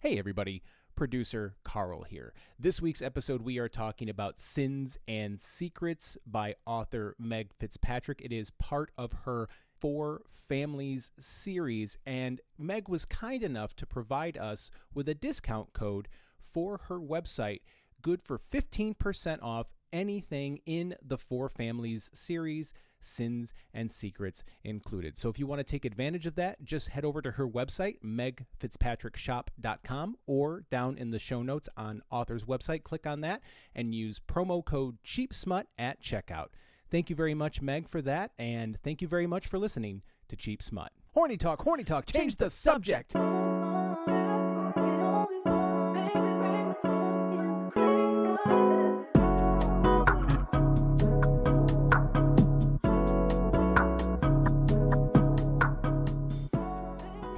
Hey everybody, producer Carl here. This week's episode we are talking about Sins and Secrets by author Meg Fitzpatrick. It is part of her Four Families series, and Meg was kind enough to provide us with a discount code for her website, good for 15% off anything in the Four Families series, Sins and Secrets included. So if you want to take advantage of that, just head over to her website, megfitzpatrickshop.com, or down in the show notes on author's website, click on that and use promo code CHEAPSMUT at checkout. Thank you very much, Meg, for that, and thank you very much for listening to Cheap Smut. Horny talk, change the subject.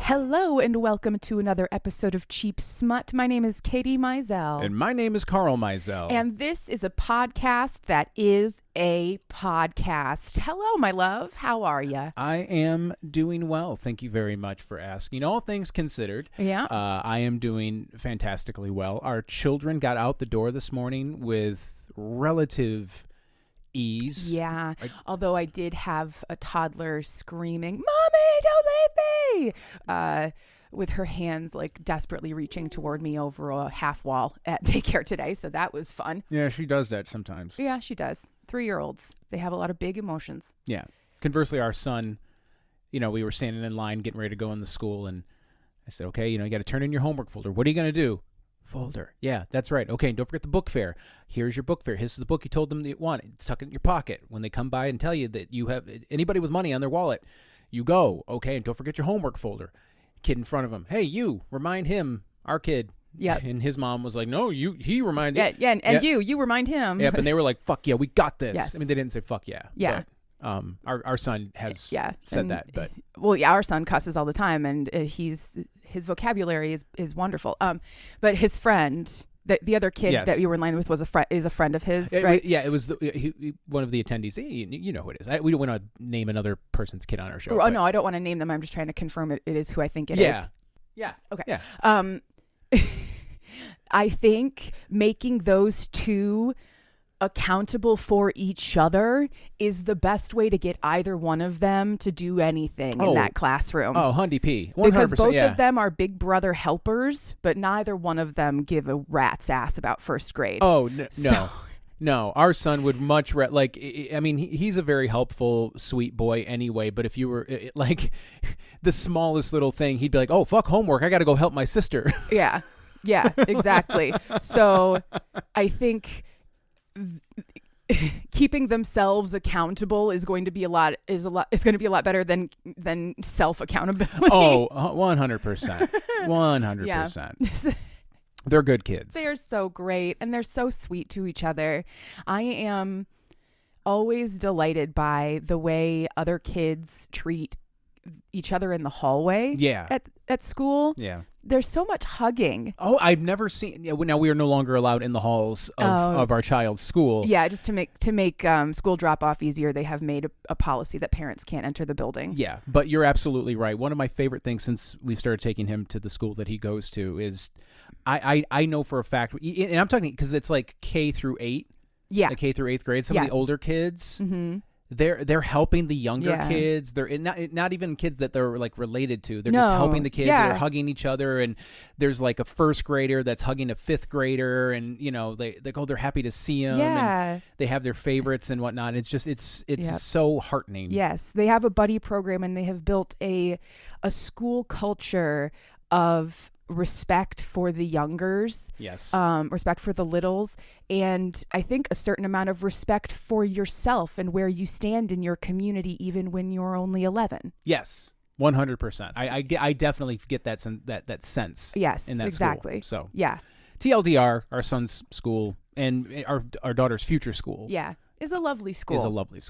Hello and welcome to another episode of Cheap Smut. My name is Katie Mizell. And my name is Carl Mizell. And this is a podcast that is a podcast. Hello, my love. How are you? I am doing well. Thank you very much for asking. All things considered, Yeah. I am doing fantastically well. Our children got out the door this morning with relative ease. Yeah. Although I did have a toddler screaming, "Mommy, don't leave me!" With her hands like desperately reaching toward me over a half wall at daycare today. So that was fun. Yeah, she does that sometimes. Yeah, she does. 3-year-olds. They have a lot of big emotions. Yeah. Conversely, our son, we were standing in line getting ready to go in the school, and I said, okay, you got to turn in your homework folder. What are you going to do? Folder. Yeah, that's right. Okay, don't forget the book fair. Here's your book fair. This is the book you told them that you want. It's tucked in your pocket. When they come by and tell you that you have anybody with money on their wallet, you go. Okay, and don't forget your homework folder. Kid in front of him. Hey, you, remind him, our kid. Yeah. And his mom was like, no, he reminded. Yeah, and you remind him. Yeah, and they were like, fuck yeah, we got this. Yes. I mean, they didn't say fuck yeah. Yeah. But, our son has said that, but our son cusses all the time, and his vocabulary is wonderful. But his friend, the other kid that you were in line with, is a friend of his, right? It was one of the attendees. You know who it is. We don't want to name another person's kid on our show. Oh no, I don't want to name them. I'm just trying to confirm it is who I think it is. Yeah. Okay. Yeah. I think making those two accountable for each other is the best way to get either one of them to do anything in that classroom. Oh, Hundy P. 100%, because both of them are big brother helpers, but neither one of them give a rat's ass about first grade. Oh, no. Our son would much he's a very helpful, sweet boy anyway, but if you were like the smallest little thing, he'd be like, oh, fuck homework. I got to go help my sister. Yeah, exactly. So I think keeping themselves accountable is going to be a lot better than self accountability. Oh, 100%. 100%. Yeah. They're good kids. They are so great, and they're so sweet to each other. I am always delighted by the way other kids treat each other in the hallway. Yeah. At school. Yeah. There's so much hugging. Oh, I've never seen. Now we are no longer allowed in the halls of our child's school. Yeah, just to make school drop off easier, they have made a policy that parents can't enter the building. Yeah, but you're absolutely right. One of my favorite things since we've started taking him to the school that he goes to is, I know for a fact, and I'm talking because it's like K through 8. Yeah, like K through 8th grade. Some of the older kids. Mm-hmm. They're helping the younger kids. They're not even kids that they're like related to. They're just helping the kids. Yeah. They're hugging each other, and there's like a first grader that's hugging a fifth grader, and they're happy to see them. Yeah, and they have their favorites and whatnot. It's just it's so heartening. Yes, they have a buddy program, and they have built a school culture of respect for the youngers, respect for the littles, and I think a certain amount of respect for yourself and where you stand in your community, even when you're only 11. Yes, 100%. I definitely get that sense. Yes, in that exactly. School. So yeah, TLDR, our son's school and our daughter's future school. Yeah. Is a lovely school.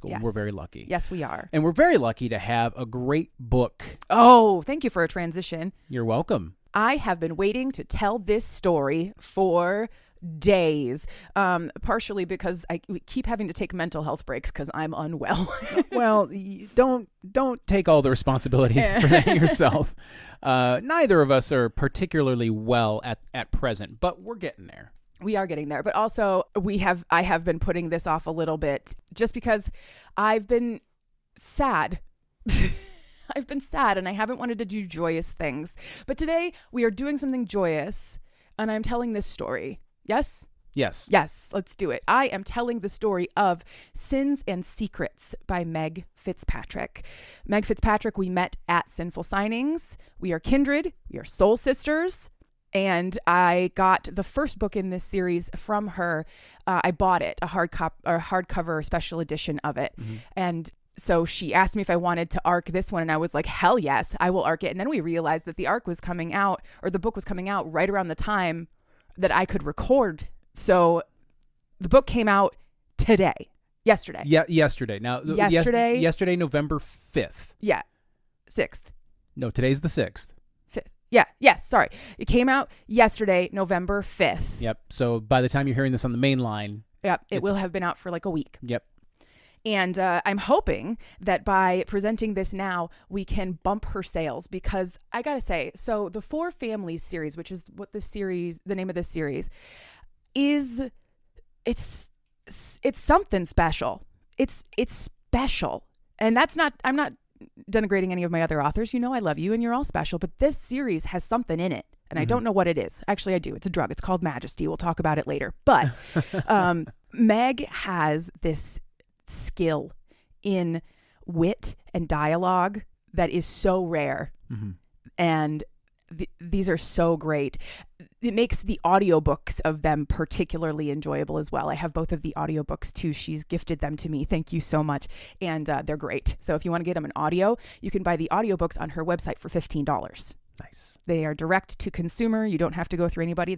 Yes. We're very lucky. Yes, we are. And we're very lucky to have a great book. Oh, thank you for a transition. You're welcome. I have been waiting to tell this story for days, partially because we keep having to take mental health breaks because I'm unwell. Well, don't take all the responsibility for that yourself. Neither of us are particularly well at present, but we're getting there. We are getting there, but also I have been putting this off a little bit just because I've been sad. I've been sad and I haven't wanted to do joyous things. But today we are doing something joyous and I'm telling this story. Yes? Yes. Yes, let's do it. I am telling the story of Sins and Secrets by Meg Fitzpatrick. Meg Fitzpatrick, we met at Sinful Signings. We are kindred. We are soul sisters. And I got the first book in this series from her. I bought it, a hardcover special edition of it. Mm-hmm. And so she asked me if I wanted to arc this one. And I was like, hell yes, I will arc it. And then we realized that the book was coming out right around the time that I could record. So the book came out yesterday. Yeah, yesterday. Now, yesterday, November 5th. Yeah, 6th. No, today's the 6th. Yeah. Yes. Sorry. It came out yesterday, November 5th. Yep. So by the time you're hearing this on the main line. Yep. It will have been out for like a week. Yep. And I'm hoping that by presenting this now, we can bump her sales because I got to say, so the Four Families series, which is what the name of this series is, it's something special. It's special. And I'm not denigrating any of my other authors. You know I love you and you're all special, but this series has something in it and I don't know what it is. Actually, I do. It's a drug. It's called Majesty. We'll talk about it later. But Meg has this skill in wit and dialogue that is so rare. Mm-hmm. And these are so great. It makes the audiobooks of them particularly enjoyable as well. I have both of the audiobooks too. She's gifted them to me. Thank you so much. And they're great. So if you want to get them in audio, you can buy the audiobooks on her website for $15. Nice. They are direct to consumer. You don't have to go through anybody.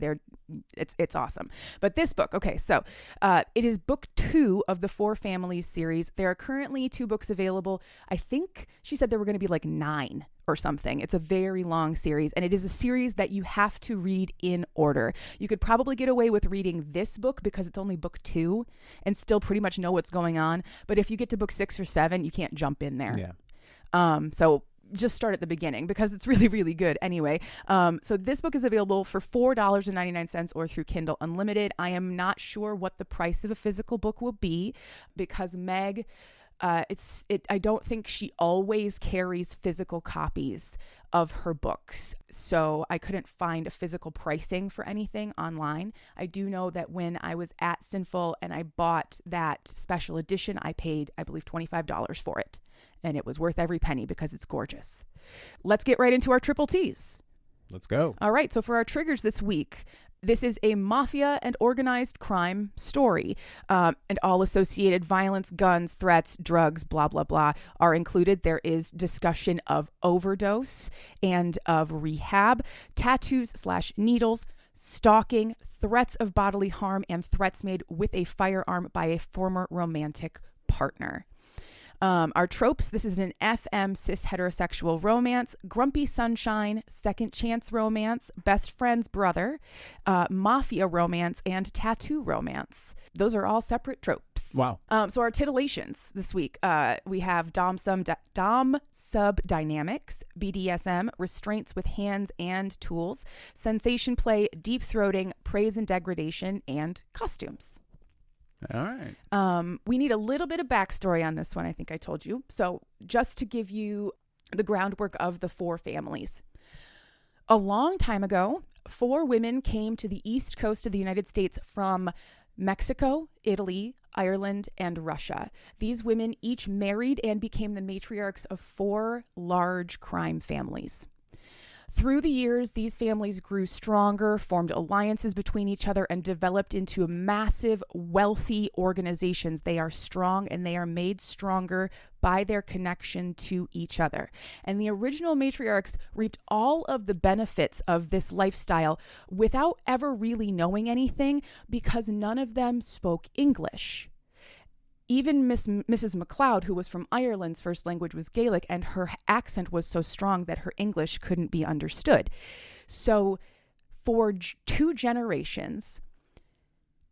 It's awesome. But this book, okay, so it is book 2 of the Four Families series. There are currently 2 books available. I think she said there were going to be like 9 or something. It's a very long series, and it is a series that you have to read in order. You could probably get away with reading this book because it's only book 2 and still pretty much know what's going on. But if you get to book 6 or 7, you can't jump in there. Yeah. So just start at the beginning because it's really, really good anyway. So this book is available for $4.99 or through Kindle Unlimited. I am not sure what the price of a physical book will be because Meg, I don't think she always carries physical copies of her books. So I couldn't find a physical pricing for anything online. I do know that when I was at Sinful and I bought that special edition, I paid, I believe, $25 for it. And it was worth every penny because it's gorgeous. Let's get right into our triple T's. Let's go. All right. So for our triggers this week, this is a mafia and organized crime story. And all associated violence, guns, threats, drugs, blah, blah, blah are included. There is discussion of overdose and of rehab, tattoos/needles, stalking, threats of bodily harm, and threats made with a firearm by a former romantic partner. Our tropes, this is an FM cis heterosexual romance, grumpy sunshine, second chance romance, best friend's brother, mafia romance, and tattoo romance. Those are all separate tropes. Wow. So our titillations this week, we have dom sub dynamics, BDSM, restraints with hands and tools, sensation play, deep throating, praise and degradation, and costumes. All right. We need a little bit of backstory on this one. I think I told you. So just to give you the groundwork of the Four Families. A long time ago, 4 women came to the east coast of the United States from Mexico, Italy, Ireland, and Russia. These women each married and became the matriarchs of 4 large crime families. Through the years, these families grew stronger, formed alliances between each other, and developed into massive, wealthy organizations. They are strong and they are made stronger by their connection to each other. And the original matriarchs reaped all of the benefits of this lifestyle without ever really knowing anything because none of them spoke English. Even Mrs. MacLeod, who was from Ireland's first language was Gaelic, and her accent was so strong that her English couldn't be understood. So for 2 generations,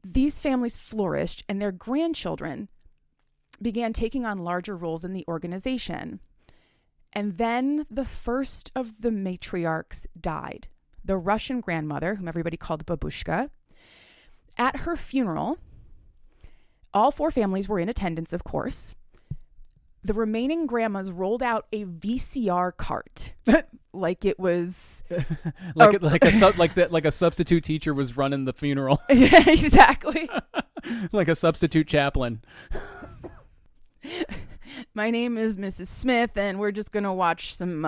these families flourished, and their grandchildren began taking on larger roles in the organization. And then the first of the matriarchs died, the Russian grandmother, whom everybody called Babushka. At her funeral, all 4 families were in attendance, of course. The remaining grandmas rolled out a VCR cart, like it was like a substitute teacher was running the funeral. Yeah, exactly. Like a substitute chaplain. My name is Mrs. Smith, and we're just gonna watch some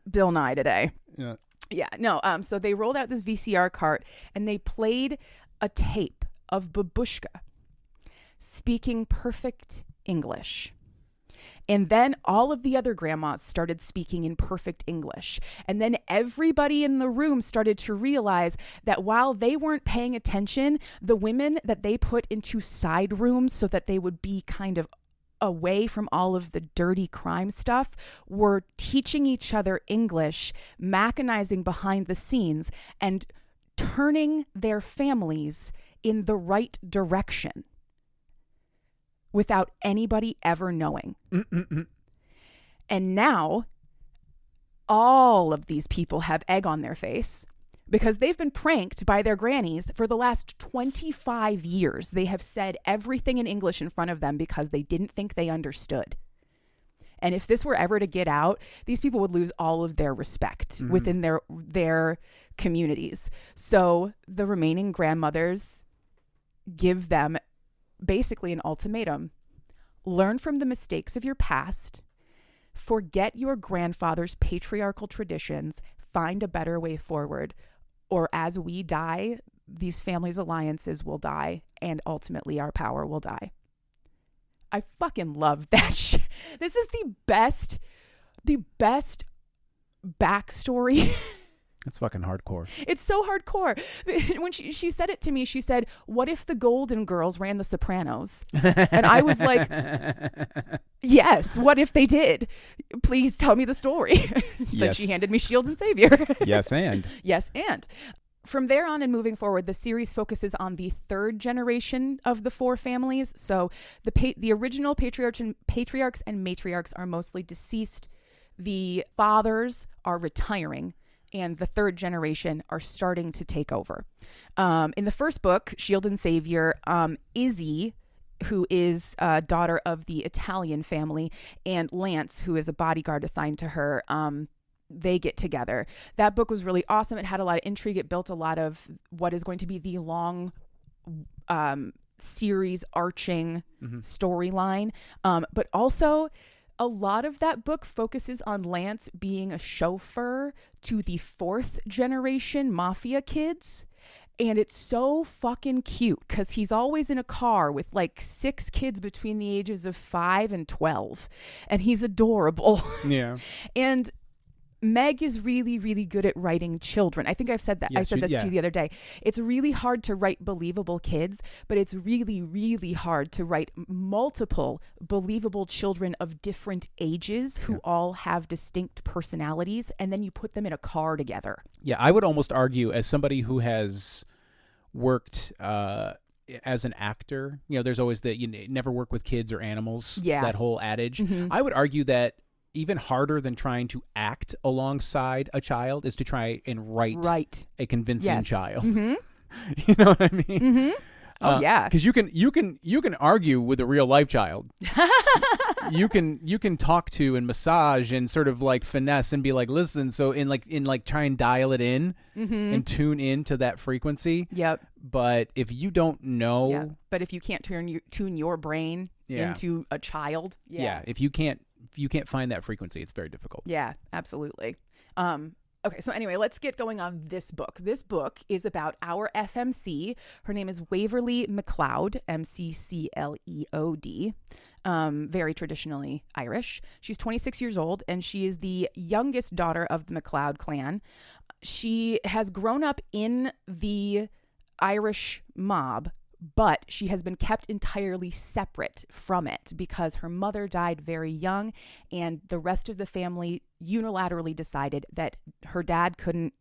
Bill Nye today. Yeah. Yeah. No. So they rolled out this VCR cart, and they played a tape of Babushka speaking perfect English. And then all of the other grandmas started speaking in perfect English. And then everybody in the room started to realize that while they weren't paying attention, the women that they put into side rooms so that they would be kind of away from all of the dirty crime stuff were teaching each other English, mechanizing behind the scenes, and turning their families in the right direction without anybody ever knowing. And now all of these people have egg on their face because they've been pranked by their grannies for the last 25 years. They have said everything in English in front of them because they didn't think they understood. And if this were ever to get out, these people would lose all of their respect within their communities. So the remaining grandmothers give them basically an ultimatum. Learn from the mistakes of your past. Forget your grandfather's patriarchal traditions. Find a better way forward. Or as we die, these families' alliances will die, and ultimately our power will die. I fucking love that shit. This is the best backstory. It's fucking hardcore. It's so hardcore. When she said it to me, she said, "What if the Golden Girls ran The Sopranos?" And I was like, yes, what if they did? Please tell me the story. Then she handed me Shield and Savior. Yes, and. Yes, and. From there on and moving forward, the series focuses on the 3rd generation of the 4 families. So the original patriarchs and matriarchs are mostly deceased. The fathers are retiring, and the 3rd generation are starting to take over. In the first book, Shield and Savior, Izzy, who is a daughter of the Italian family, and Lance, who is a bodyguard assigned to her, they get together. That book was really awesome. It had a lot of intrigue. It built a lot of what is going to be the long series arching storyline. But also, a lot of that book focuses on Lance being a chauffeur to the 4th generation mafia kids. And it's so fucking cute because he's always in a car with like 6 kids between the ages of 5 and 12. And he's adorable. Yeah. And Meg is really, really good at writing children. I think I've said that. Yes, I said this to you the other day. It's really hard to write believable kids, but it's really, really hard to write multiple believable children of different ages who all have distinct personalities, and then you put them in a car together. Yeah, I would almost argue, as somebody who has worked as an actor, there's always that you never work with kids or animals, that whole adage. I would argue that even harder than trying to act alongside a child is to try and write a convincing child. You know what I mean? Oh yeah, because you can argue with a real life child. you can talk to and massage and sort of like finesse and be like, listen, so in try and dial it in and tune in to that frequency. Yep. But if you don't know, but if you can't tune your brain into a child, if you can't find that frequency, it's very difficult. Yeah, absolutely. Okay, so anyway, let's get going on this book. This book is about our FMC. Her name is Waverly McLeod, McCleod. Very traditionally Irish. She's 26 years old, and she is the youngest daughter of the McLeod clan. She has grown up in the Irish mob, but she has been kept entirely separate from it because her mother died very young, and the rest of the family unilaterally decided that her dad couldn't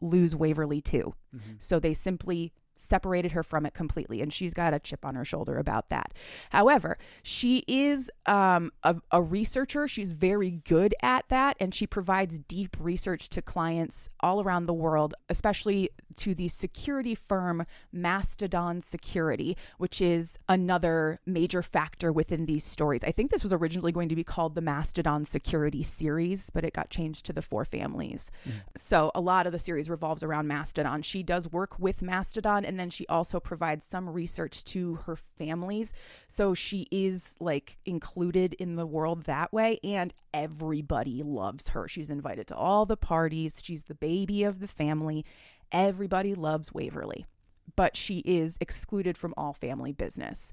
lose Waverly too. So they simply separated her from it completely, and she's got a chip on her shoulder about that. However, she is a researcher. She's very good at that, and she provides deep research to clients all around the world, especially to the security firm Mastodon Security, which is another major factor within these stories. I think this was originally going to be called the Mastodon Security series, but it got changed to the 4 families. So a lot of the series revolves around Mastodon. She does work with Mastodon, and then she also provides some research to her families. So she is like included in the world that way, and everybody loves her. She's invited to all the parties. She's the baby of the family. Everybody loves Waverly, but she is excluded from all family business.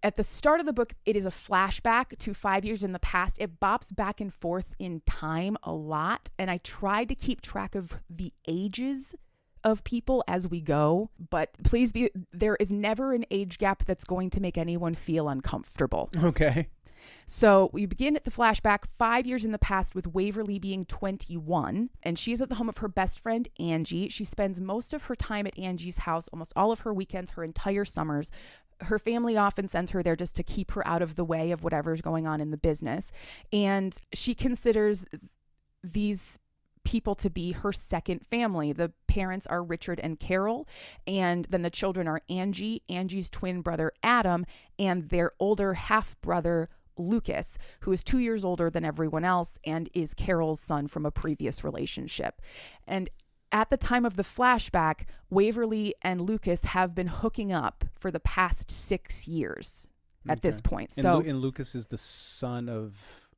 At the start of the book, it is a flashback to 5 years in the past. It bops back and forth in time a lot, and I tried to keep track of the ages of people as we go, but there is never an age gap that's going to make anyone feel uncomfortable. Okay. So we begin at the flashback 5 years in the past with Waverly being 21, and she's at the home of her best friend, Angie. She spends most of her time at Angie's house, almost all of her weekends, her entire summers. Her family often sends her there just to keep her out of the way of whatever's going on in the business. And she considers these people to be her second family. The parents are Richard and Carol, and then the children are Angie, Angie's twin brother Adam, and their older half brother Lukas, who is 2 years older than everyone else and is Carol's son from a previous relationship. And at the time of the flashback, Waverly and Lukas have been hooking up for the past 6 years at this point. So, and Lukas is the son of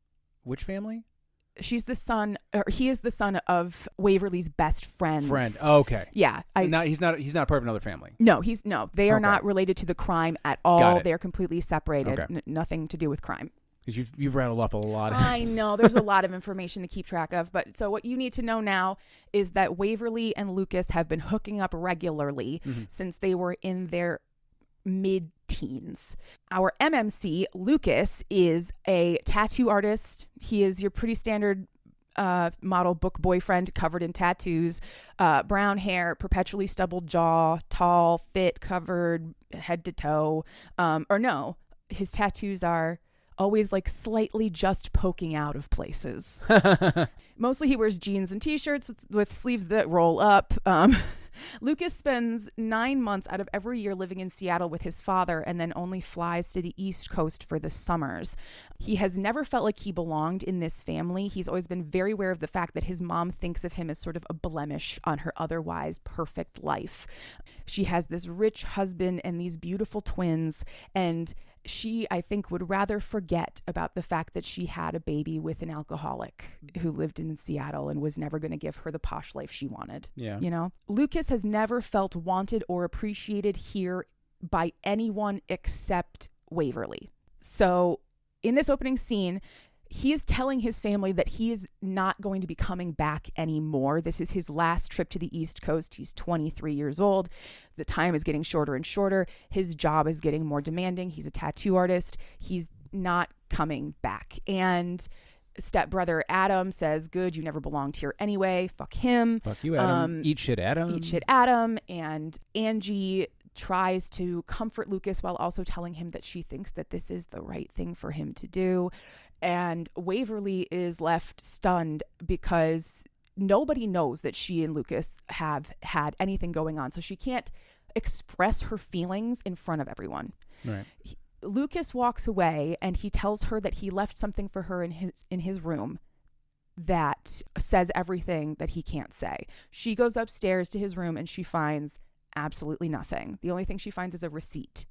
which family? He is the son of Waverly's best friend. Oh, okay. Yeah. He's not part of another family. No, they are not related to the crime at all. They're completely separated. Okay. Nothing to do with crime. Because you've rattled off a lot of I know there's a lot of information to keep track of, but so what you need to know now is that Waverly and Lukas have been hooking up regularly since they were in their mid-teens. Our MMC, Lukas, is a tattoo artist. He is your pretty standard model book boyfriend covered in tattoos, brown hair, perpetually stubbled jaw, tall, fit, covered head to toe. His tattoos are always like slightly just poking out of places. Mostly he wears jeans and t-shirts with sleeves that roll up. Lukas spends 9 months out of every year living in Seattle with his father and then only flies to the East Coast for the summers. He has never felt like he belonged in this family. He's always been very aware of the fact that his mom thinks of him as sort of a blemish on her otherwise perfect life. She has this rich husband and these beautiful twins, and she, I think, would rather forget about the fact that she had a baby with an alcoholic who lived in Seattle and was never going to give her the posh life she wanted. Yeah. You know, Lukas has never felt wanted or appreciated here by anyone except Waverly. So in this opening scene, he is telling his family that he is not going to be coming back anymore. This is his last trip to the East Coast. He's 23 years old. The time is getting shorter and shorter. His job is getting more demanding. He's a tattoo artist. He's not coming back. And stepbrother Adam says, good, you never belonged here anyway. Fuck him. Fuck you, Adam. Eat shit, Adam. Eat shit, Adam. And Angie tries to comfort Lukas while also telling him that she thinks that this is the right thing for him to do. And Waverly is left stunned because nobody knows that she and Lukas have had anything going on. So she can't express her feelings in front of everyone. Right. Lukas walks away and he tells her that he left something for her in his room that says everything that he can't say. She goes upstairs to his room and she finds absolutely nothing. The only thing she finds is a receipt.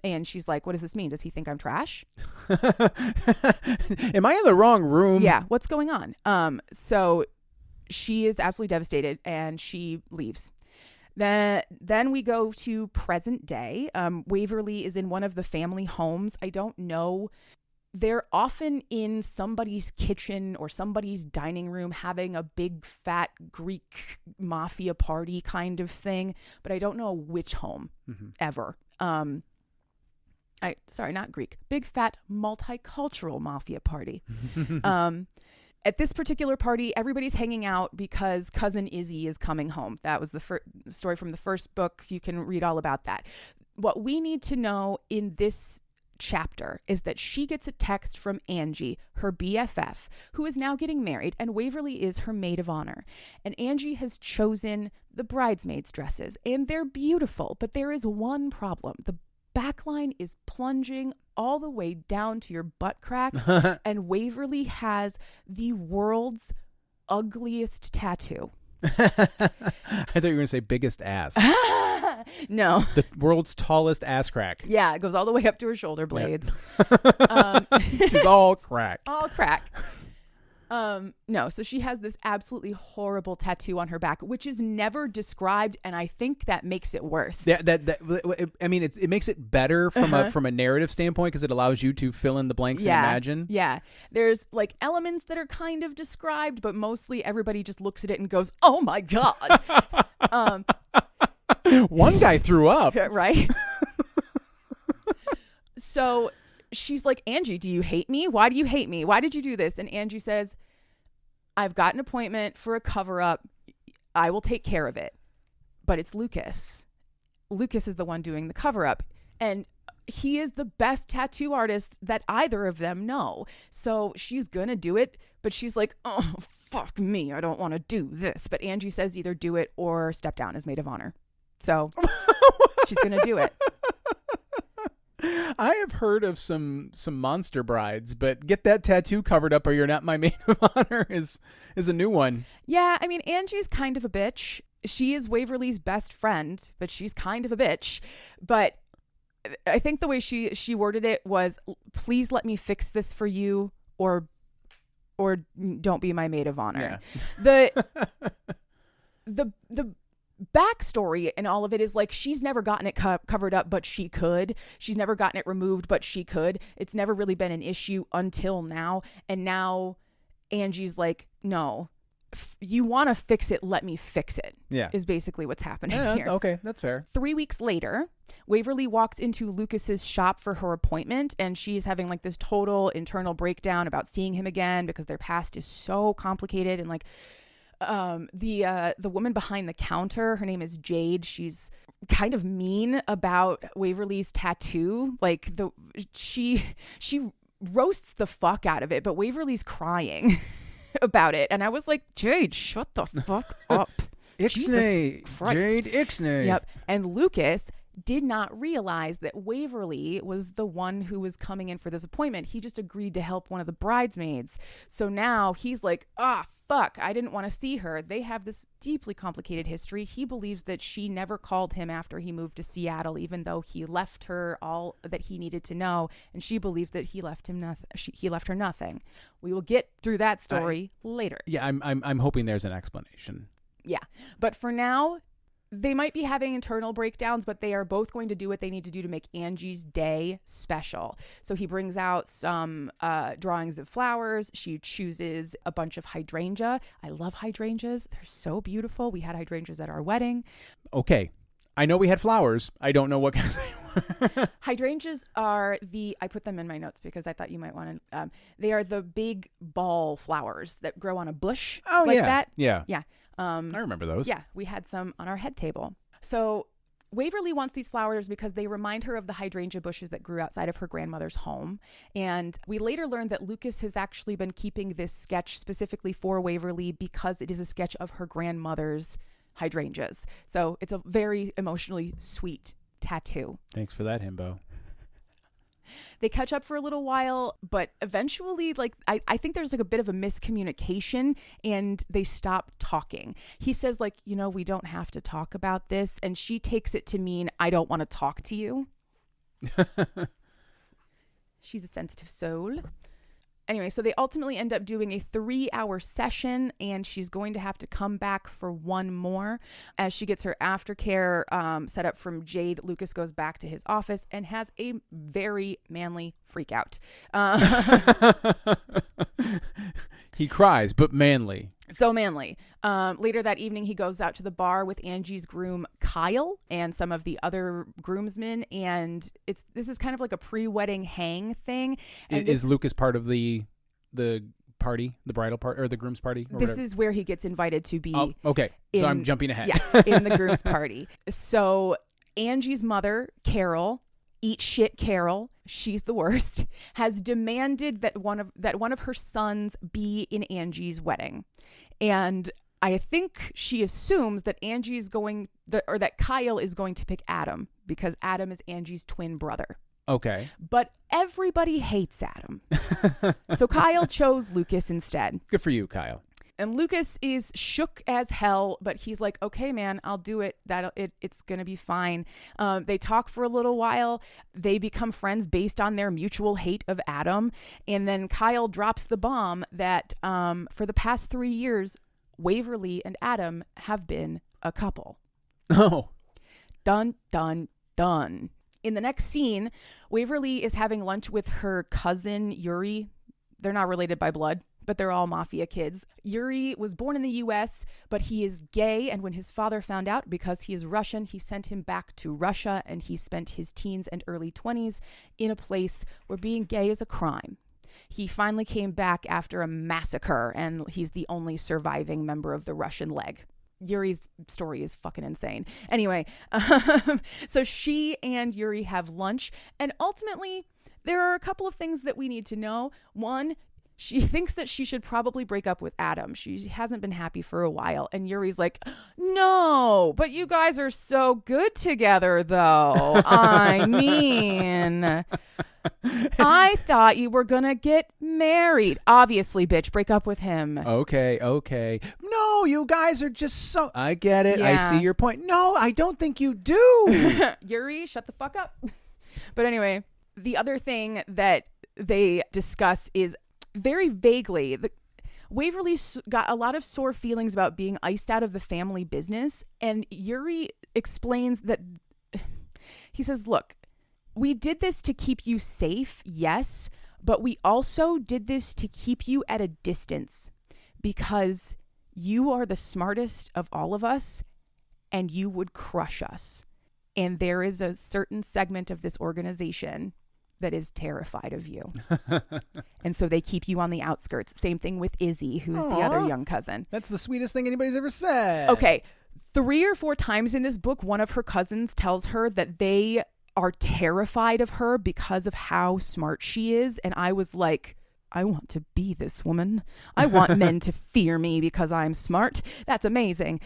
And she's like, what does this mean? Does he think I'm trash? Am I in the wrong room? Yeah. What's going on? So she is absolutely devastated and she leaves. Then we go to present day. Waverly is in one of the family homes. I don't know. They're often in somebody's kitchen or somebody's dining room having a big fat Greek mafia party kind of thing, but I don't know which home ever. Not Greek, big fat multicultural mafia party. At this particular party, everybody's hanging out because cousin Izzy is coming home. That was the story from the first book. You can read all about that. What we need to know in this chapter is that she gets a text from Angie, her BFF, who is now getting married, and Waverly is her maid of honor. And Angie has chosen the bridesmaids' dresses, and they're beautiful, but there is one problem. The backline is plunging all the way down to your butt crack, and Waverly has the world's ugliest tattoo. I thought you were going to say biggest ass. No. The world's tallest ass crack. Yeah, it goes all the way up to her shoulder blades. Yep. She's all crack. All crack. No, so she has this absolutely horrible tattoo on her back, which is never described, and I think that makes it worse. Yeah, I mean, it makes it better from a narrative standpoint because it allows you to fill in the blanks and imagine. Yeah, there's like elements that are kind of described, but mostly everybody just looks at it and goes, "Oh my god." One guy threw up. Right? So she's like, "Angie, do you hate me? Why do you hate me? Why did you do this?" And Angie says, "I've got an appointment for a cover-up. I will take care of it." But it's Lukas. Lukas is the one doing the cover-up. And he is the best tattoo artist that either of them know. So she's going to do it, but she's like, "Oh, fuck me. I don't want to do this." But Angie says either do it or step down as maid of honor. So she's going to do it. I have heard of some monster brides, but get that tattoo covered up or you're not my maid of honor is a new one. Yeah, I mean, Angie's kind of a bitch. She is Waverly's best friend, but she's kind of a bitch. But I think the way she worded it was, "Please let me fix this for you, or don't be my maid of honor." Yeah. The backstory and all of it is like, she's never gotten it covered up, but she could. She's never gotten it removed, but she could. It's never really been an issue until now. And now Angie's like, "No, you want to fix it, let me fix it." Yeah, is basically what's happening here. Okay, that's fair. 3 weeks later, Waverly walks into Lucas's shop for her appointment, and she's having like this total internal breakdown about seeing him again because their past is so complicated. And like, the woman behind the counter, her name is Jade. She's kind of mean about Waverly's tattoo. Like she roasts the fuck out of it, but Waverly's crying about it. And I was like, "Jade, shut the fuck up." Ixnay, Jade Ixnay. Yep. And Lukas did not realize that Waverly was the one who was coming in for this appointment. He just agreed to help one of the bridesmaids. So now he's like, fuck, I didn't want to see her. They have this deeply complicated history. He believes that she never called him after he moved to Seattle, even though he left her all that he needed to know. And she believes that he left him nothing. He left her nothing. We will get through that story later. Yeah, I'm hoping there's an explanation. Yeah. But for now, they might be having internal breakdowns, but they are both going to do what they need to do to make Angie's day special. So he brings out some drawings of flowers. She chooses a bunch of hydrangea. I love hydrangeas. They're so beautiful. We had hydrangeas at our wedding. Okay. I know we had flowers. I don't know what kind they were. Hydrangeas are I put them in my notes because I thought you might want to, they are the big ball flowers that grow on a bush. Oh, like yeah. That. Yeah. Yeah. I remember those. Yeah, we had some on our head table. So Waverly wants these flowers because they remind her of the hydrangea bushes that grew outside of her grandmother's home. And we later learned that Lukas has actually been keeping this sketch specifically for Waverly because it is a sketch of her grandmother's hydrangeas. So it's a very emotionally sweet tattoo. Thanks for that, himbo. They catch up for a little while, but eventually, like, I think there's like a bit of a miscommunication and they stop talking. He says, like, "We don't have to talk about this." And she takes it to mean, "I don't want to talk to you." She's a sensitive soul. Anyway, so they ultimately end up doing a 3-hour session, and she's going to have to come back for one more. As she gets her aftercare set up from Jade, Lukas goes back to his office and has a very manly freak out. He cries, but manly. So manly. Later that evening, he goes out to the bar with Angie's groom, Kyle, and some of the other groomsmen. And this is kind of like a pre-wedding hang thing. And is Lukas part of the party, the bridal party, or the groom's party? Or this whatever? is where he gets invited to be. Oh, okay. So I'm jumping ahead. Yeah, in the groom's party. So Angie's mother, Carol, eat shit Carol, she's the worst, has demanded that one of her sons be in Angie's wedding. And I think she assumes that that Kyle is going to pick Adam because Adam is Angie's twin brother. Okay. But everybody hates Adam. So Kyle chose Lukas instead. Good for you, Kyle. And Lukas is shook as hell, but he's like, okay, man, I'll do it. It's going to be fine. They talk for a little while. They become friends based on their mutual hate of Adam. And then Kyle drops the bomb that for the past 3 years, Waverly and Adam have been a couple. Oh. Dun, dun, dun. In the next scene, Waverly is having lunch with her cousin, Yuri. They're not related by blood, but they're all mafia kids. Yuri was born in the U.S., but he is gay, and when his father found out, because he is Russian, he sent him back to Russia, and he spent his teens and early 20s in a place where being gay is a crime. He finally came back after a massacre, and he's the only surviving member of the Russian leg. Yuri's story is fucking insane. Anyway, so she and Yuri have lunch, and ultimately, there are a couple of things that we need to know. One, she thinks that she should probably break up with Adam. She hasn't been happy for a while. And Yuri's like, no, but you guys are so good together, though. I mean, I thought you were going to get married. Obviously, bitch, break up with him. Okay. No, you guys are just so... I get it. Yeah. I see your point. No, I don't think you do. Yuri, shut the fuck up. But anyway, the other thing that they discuss is very vaguely, Waverly's got a lot of sore feelings about being iced out of the family business. And Yuri explains that he says, look, we did this to keep you safe, yes, but we also did this to keep you at a distance because you are the smartest of all of us and you would crush us. And there is a certain segment of this organization that is terrified of you. And so they keep you on the outskirts. Same thing with Izzy, who's the other young cousin. That's the sweetest thing anybody's ever said. Okay. 3 or 4 times in this book, one of her cousins tells her that they are terrified of her because of how smart she is. And I was like, I want to be this woman. I want men to fear me because I'm smart. That's amazing.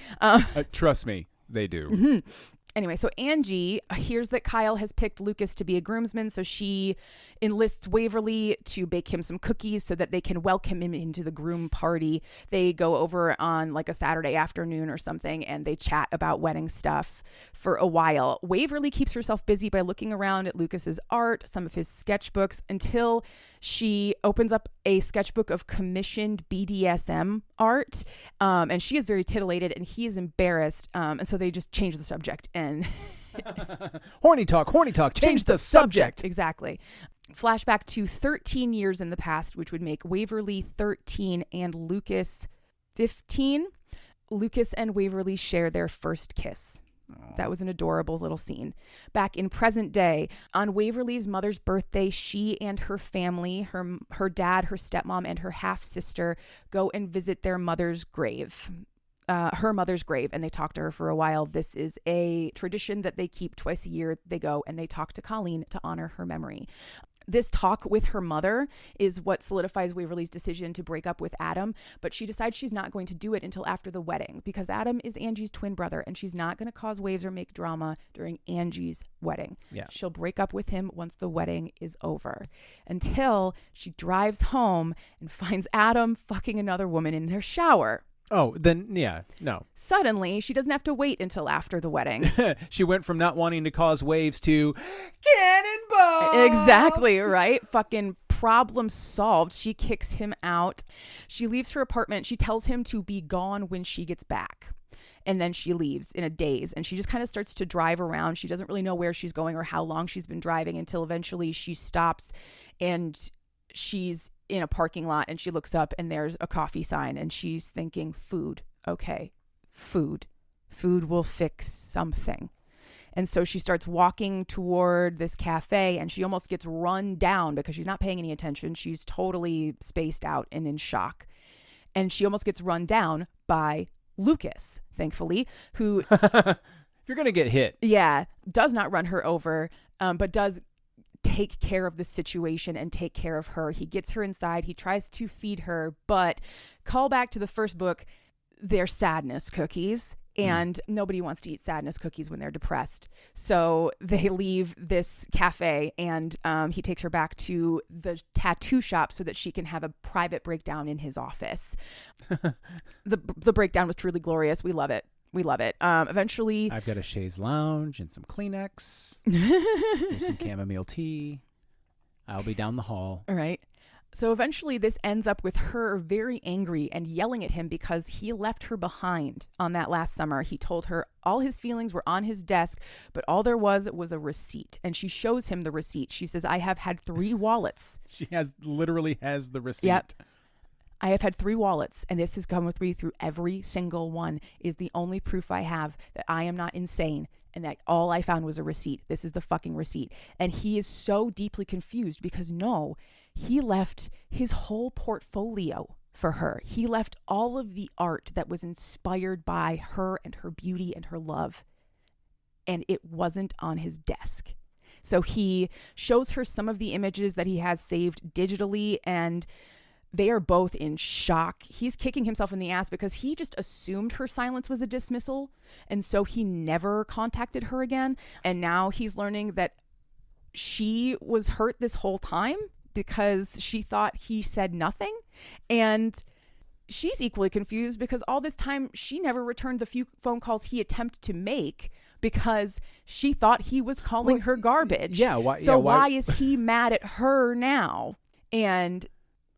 Trust me, they do. Mm-hmm. Anyway, so Angie hears that Kyle has picked Lukas to be a groomsman, so she enlists Waverly to bake him some cookies so that they can welcome him into the groom party. They go over on like a Saturday afternoon or something, and they chat about wedding stuff for a while. Waverly keeps herself busy by looking around at Lukas's art, some of his sketchbooks, until she opens up a sketchbook of commissioned BDSM art, and she is very titillated, and he is embarrassed, and so they just change the subject and horny talk, change the subject. Exactly. Flashback to 13 years in the past, which would make Waverly 13 and Lukas 15. Lukas and Waverly share their first kiss. That was an adorable little scene. Back in present day, on Waverly's mother's birthday, she and her family, her dad, her stepmom, and her half-sister go and visit their mother's grave. Her mother's grave, and they talk to her for a while. This is a tradition that they keep twice a year. They go and they talk to Colleen to honor her memory. This talk with her mother is what solidifies Waverly's decision to break up with Adam, but she decides she's not going to do it until after the wedding because Adam is Angie's twin brother and she's not going to cause waves or make drama during Angie's wedding. Yeah. She'll break up with him once the wedding is over, until she drives home and finds Adam fucking another woman in their shower. Oh, then, yeah, no. Suddenly, she doesn't have to wait until after the wedding. She went from not wanting to cause waves to cannonball. Exactly, right? Fucking problem solved. She kicks him out. She leaves her apartment. She tells him to be gone when she gets back. And then she leaves in a daze. And she just kind of starts to drive around. She doesn't really know where she's going or how long she's been driving until eventually she stops and she's in a parking lot and she looks up and there's a coffee sign and she's thinking, food. Okay, food will fix something. And so she starts walking toward this cafe and she almost gets run down because she's not paying any attention. She's totally spaced out and in shock. And she almost gets run down by Lukas, thankfully, who... You're going to get hit. Yeah, does not run her over, but does take care of the situation and take care of her. He gets her inside. He tries to feed her, but call back to the first book, they're sadness cookies. And nobody wants to eat sadness cookies when they're depressed. So they leave this cafe and he takes her back to the tattoo shop so that she can have a private breakdown in his office. The breakdown was truly glorious. We love it. We love it. Eventually... I've got a chaise lounge and some Kleenex. There's some chamomile tea. I'll be down the hall. All right. So eventually this ends up with her very angry and yelling at him because he left her behind on that last summer. He told her all his feelings were on his desk, but all there was a receipt. And she shows him the receipt. She says, I have had 3 wallets. She literally has the receipt. Yep. I have had 3 wallets, and this has come with me through every single one. Is the only proof I have that I am not insane and that all I found was a receipt. This is the fucking receipt. And he is so deeply confused because no, he left his whole portfolio for her. He left all of the art that was inspired by her and her beauty and her love, and it wasn't on his desk. So he shows her some of the images that he has saved digitally, and they are both in shock. He's kicking himself in the ass because he just assumed her silence was a dismissal. And so he never contacted her again. And now he's learning that she was hurt this whole time because she thought he said nothing. And she's equally confused because all this time she never returned the few phone calls he attempted to make because she thought he was calling her garbage. Yeah. Why is he mad at her now? And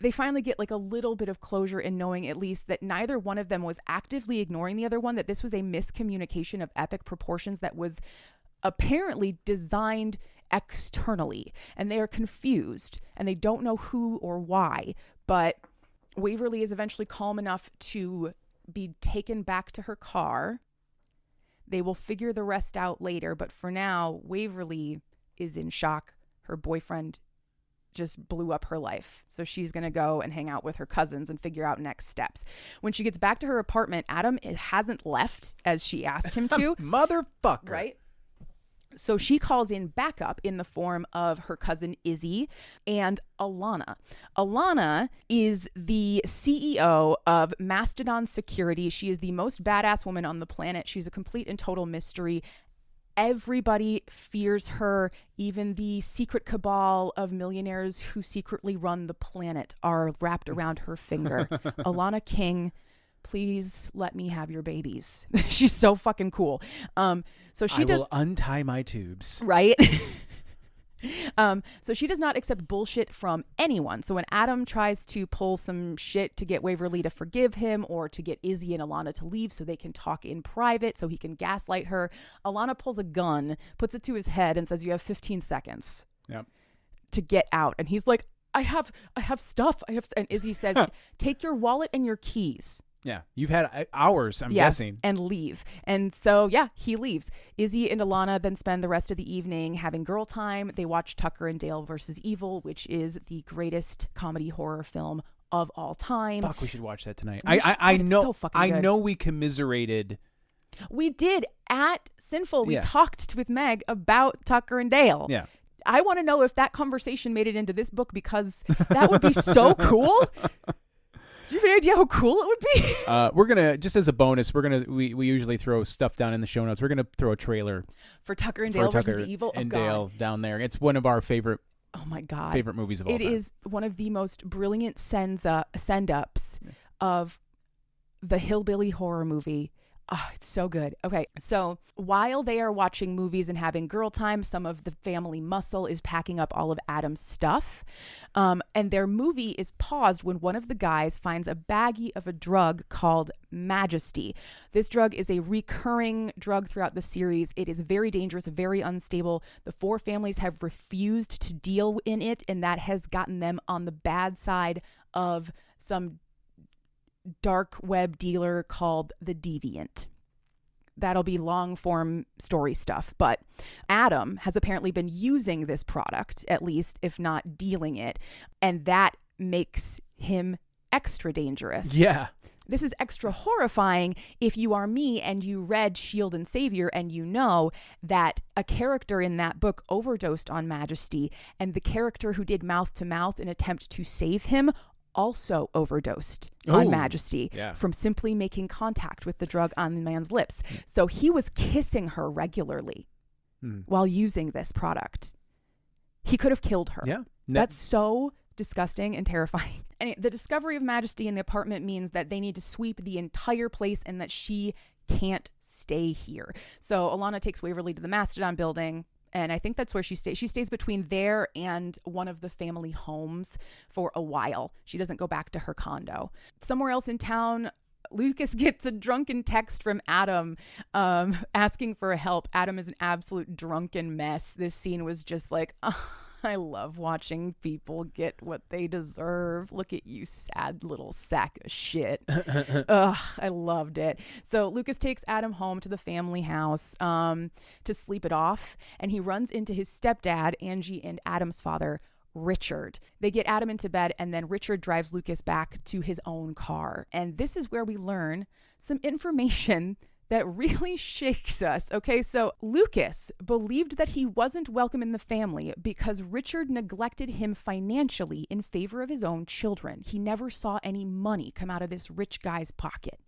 they finally get like a little bit of closure in knowing at least that neither one of them was actively ignoring the other one, that this was a miscommunication of epic proportions that was apparently designed externally. And they are confused and they don't know who or why. But Waverly is eventually calm enough to be taken back to her car. They will figure the rest out later. But for now, Waverly is in shock. Her boyfriend just blew up her life. So she's going to go and hang out with her cousins and figure out next steps. When she gets back to her apartment, Adam hasn't left as she asked him to. Motherfucker. Right? So she calls in backup in the form of her cousin Izzy and Alana. Alana is the CEO of Mastodon Security. She is the most badass woman on the planet. She's a complete and total mystery. Everybody fears her. Even the secret cabal of millionaires who secretly run the planet are wrapped around her finger. Alana King, please let me have your babies. She's so fucking cool. So she will untie my tubes. Right? So she does not accept bullshit from anyone. So when Adam tries to pull some shit to get Waverly to forgive him or to get Izzy and Alana to leave so they can talk in private so he can gaslight her, Alana pulls a gun, puts it to his head and says, you have 15 seconds to get out. And he's like, I have stuff. And Izzy says, take your wallet and your keys. Yeah, you've had hours, I'm guessing. And leave. And so, he leaves. Izzy and Alana then spend the rest of the evening having girl time. They watch Tucker and Dale versus Evil, which is the greatest comedy horror film of all time. Fuck, we should watch that tonight. I know. So I know we commiserated. We did at Sinful. We talked with Meg about Tucker and Dale. Yeah. I want to know if that conversation made it into this book because that would be so cool. Do you have any idea how cool it would be? We're gonna, just as a bonus, we usually throw stuff down in the show notes. We're gonna throw a trailer for Tucker and Dale versus Evil. And Dale down there. It's one of our favorite. Oh my God! Favorite movies of all time. It is one of the most brilliant send-ups of the hillbilly horror movie. Oh, it's so good. Okay, so while they are watching movies and having girl time, some of the family muscle is packing up all of Adam's stuff. And their movie is paused when one of the guys finds a baggie of a drug called Majesty. This drug is a recurring drug throughout the series. It is very dangerous, very unstable. The 4 families have refused to deal in it, and that has gotten them on the bad side of some dark web dealer called the Deviant. that'll be long form story stuff. But Adam has apparently been using this product, at least, if not dealing it. And that makes him extra dangerous. Yeah. This is extra horrifying if you are me and you read Shield and Savior and you know that a character in that book overdosed on Majesty, and the character who did mouth to mouth in attempt to save him also overdosed on Majesty from simply making contact with the drug on the man's lips. So he was kissing her regularly while using this product. He could have killed her. Yeah. That's so disgusting and terrifying. And the discovery of Majesty in the apartment means that they need to sweep the entire place and that she can't stay here. So Alana takes Waverly to the Mastodon building, and I think that's where she stays. She stays between there and one of the family homes for a while. She doesn't go back to her condo. Somewhere else in town, Lukas gets a drunken text from Adam asking for help. Adam is an absolute drunken mess. This scene was just like, I love watching people get what they deserve. Look at you, sad little sack of shit. Ugh, I loved it. So Lukas takes Adam home to the family house to sleep it off. And he runs into his stepdad, Angie, and Adam's father, Richard. They get Adam into bed, and then Richard drives Lukas back to his own car. And this is where we learn some information that really shakes us. Okay, so Lukas believed that he wasn't welcome in the family because Richard neglected him financially in favor of his own children. He never saw any money come out of this rich guy's pocket.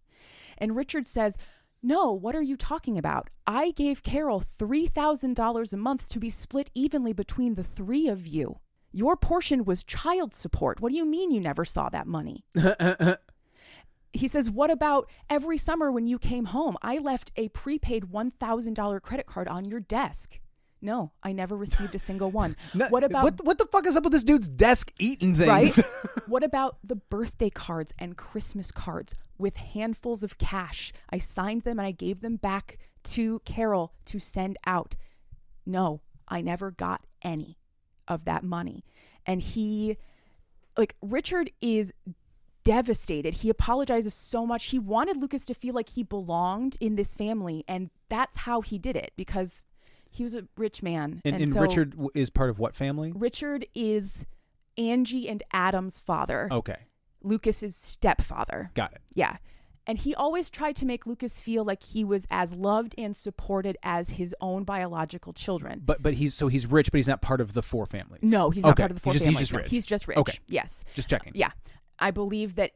And Richard says, "No, what are you talking about? I gave Carol $3,000 a month to be split evenly between the three of you. Your portion was child support. What do you mean you never saw that money?" He says, "What about every summer when you came home? I left a prepaid $1,000 credit card on your desk." "No, I never received a single one." No, what the fuck is up with this dude's desk eating things? Right? "What about the birthday cards and Christmas cards with handfuls of cash? I signed them and I gave them back to Carol to send out." "No, I never got any of that money." And Richard is devastated. He apologizes so much. He wanted Lukas to feel like he belonged in this family, and that's how he did it, because he was a rich man. And so Richard is part of what family? Richard is Angie and Adam's father. Okay. Lukas's stepfather. Got it. Yeah. And he always tried to make Lukas feel like he was as loved and supported as his own biological children. But he's rich, but he's not part of the four families. No, he's not part of the four families. He's just rich. He's just rich. Okay. Yes. Just checking. Yeah. I believe that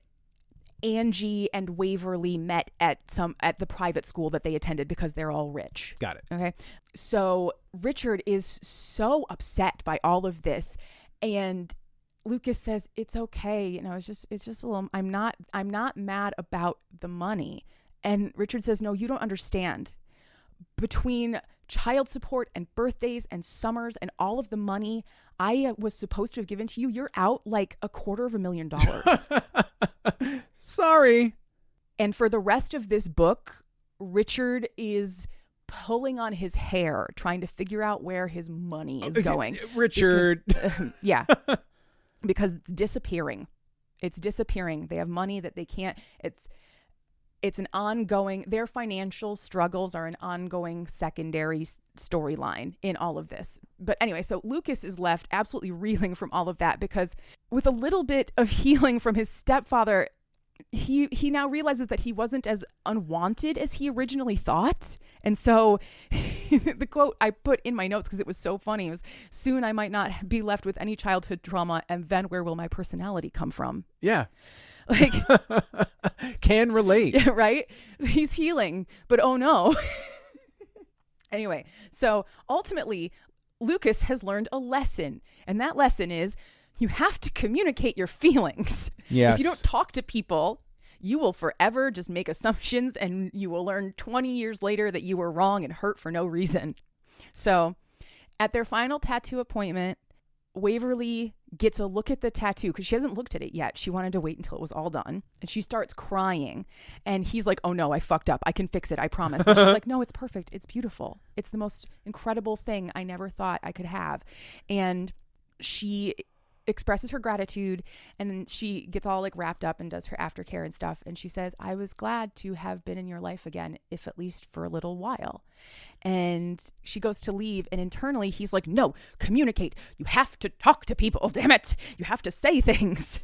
Angie and Waverly met at the private school that they attended because they're all rich. Got it. Okay. So Richard is so upset by all of this, and Lukas says, "It's okay. It's just a little, I'm not mad about the money." And Richard says, "No, you don't understand. Between child support and birthdays and summers and all of the money I was supposed to have given to you, you're out like $250,000. Sorry." And for the rest of this book, Richard is pulling on his hair, trying to figure out where his money is going. Richard. Yeah. Because it's disappearing. It's disappearing. They have money that they can't. It's an ongoing, their financial struggles are an ongoing secondary storyline in all of this. But anyway, so Lukas is left absolutely reeling from all of that, because with a little bit of healing from his stepfather, he now realizes that he wasn't as unwanted as he originally thought. And so the quote I put in my notes, because it was so funny, was, "Soon I might not be left with any childhood trauma, and then where will my personality come from?" Yeah. Like, can relate. Yeah, right? He's healing, but oh no. Anyway, so ultimately, Lukas has learned a lesson, and that lesson is you have to communicate your feelings. Yes. If you don't talk to people, you will forever just make assumptions, and you will learn 20 years later that you were wrong and hurt for no reason. So at their final tattoo appointment, Waverly gets a look at the tattoo because she hasn't looked at it yet. She wanted to wait until it was all done. And she starts crying. And he's like, "Oh no, I fucked up. I can fix it. I promise." And she's like, "No, it's perfect. It's beautiful. It's the most incredible thing I never thought I could have." And she expresses her gratitude, and then she gets all like wrapped up and does her aftercare and stuff. And she says, I was glad to have been in your life again, if at least for a little while. And she goes to leave, and internally he's like, no, communicate. You have to talk to people. Damn it. You have to say things.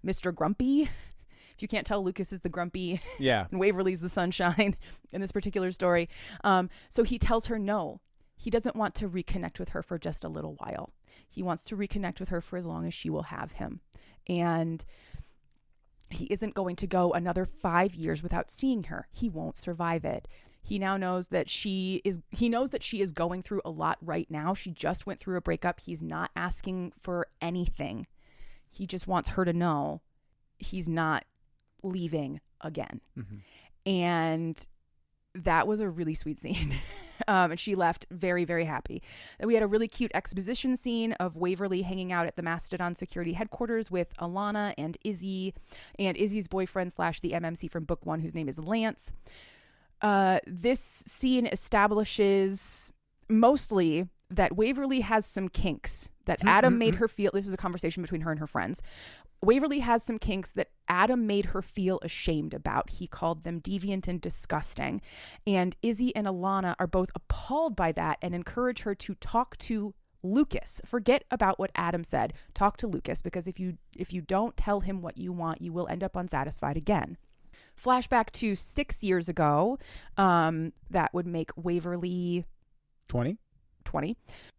Mr. Grumpy. If you can't tell, Lukas is the grumpy. Yeah. And Waverly's the sunshine in this particular story. So he tells her no. He doesn't want to reconnect with her for just a little while. He wants to reconnect with her for as long as she will have him. And he isn't going to go another 5 years without seeing her. He won't survive it. He now knows that she is going through a lot right now. She just went through a breakup. He's not asking for anything. He just wants her to know he's not leaving again. Mm-hmm. And that was a really sweet scene. And she left very, very happy. We had a really cute exposition scene of Waverly hanging out at the Mastodon security headquarters with Alana and Izzy, and Izzy's boyfriend / the MMC from book 1, whose name is Lance. This scene establishes mostly that Waverly has some kinks that Adam made her feel. This was a conversation between her and her friends. Waverly has some kinks that Adam made her feel ashamed about. He called them deviant and disgusting. And Izzy and Alana are both appalled by that and encourage her to talk to Lukas. Forget about what Adam said. Talk to Lukas, because if you don't tell him what you want, you will end up unsatisfied again. Flashback to 6 years ago. That would make Waverly 20.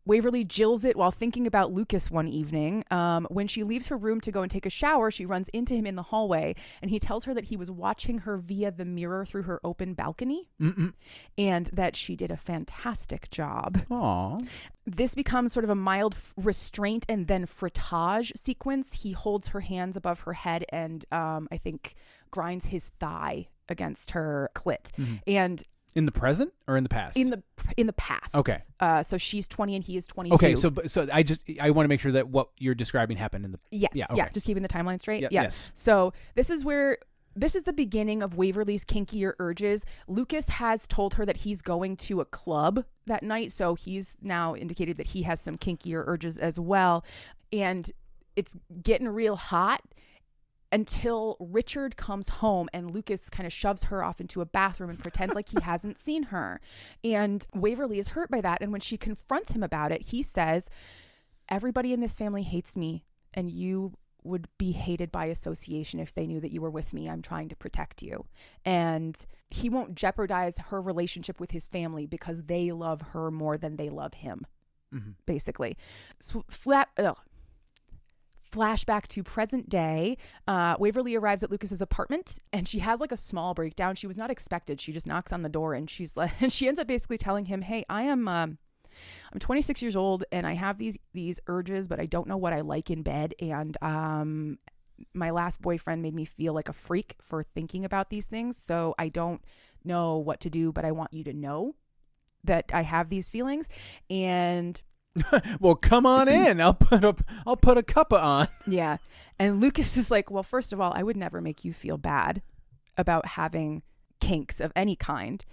Waverly jills it while thinking about Lukas one evening. When she leaves her room to go and take a shower, she runs into him in the hallway, and he tells her that he was watching her via the mirror through her open balcony. And that she did a fantastic job. Aww. This becomes sort of a mild restraint and then frottage sequence. He holds her hands above her head and I think grinds his thigh against her clit. Mm-hmm. And in the present or in the past? In the past. Okay. So she's 20 and he is 22. Okay. So I want to make sure that what you're describing happened in the. Yes. Yeah. Okay. Yeah. Just keeping the timeline straight. Yeah, yeah. Yes. So this is the beginning of Waverly's kinkier urges. Lukas has told her that he's going to a club that night. So he's now indicated that he has some kinkier urges as well. And it's getting real hot until Richard comes home and Lukas kind of shoves her off into a bathroom and pretends like he hasn't seen her. And Waverly is hurt by that. And when she confronts him about it, he says, everybody in this family hates me, and you would be hated by association if they knew that you were with me. I'm trying to protect you. And he won't jeopardize her relationship with his family because they love her more than they love him, basically. So Flashback to present day. Waverly arrives at Lukas's apartment, and she has like a small breakdown. She was not expected. She just knocks on the door, and she's like, and she ends up basically telling him, "Hey, I'm 26 years old, and I have these urges, but I don't know what I like in bed. And my last boyfriend made me feel like a freak for thinking about these things. So I don't know what to do, but I want you to know that I have these feelings." And well, come on in. I'll put a cuppa on. Yeah. And Lukas is like, well, first of all, I would never make you feel bad about having kinks of any kind.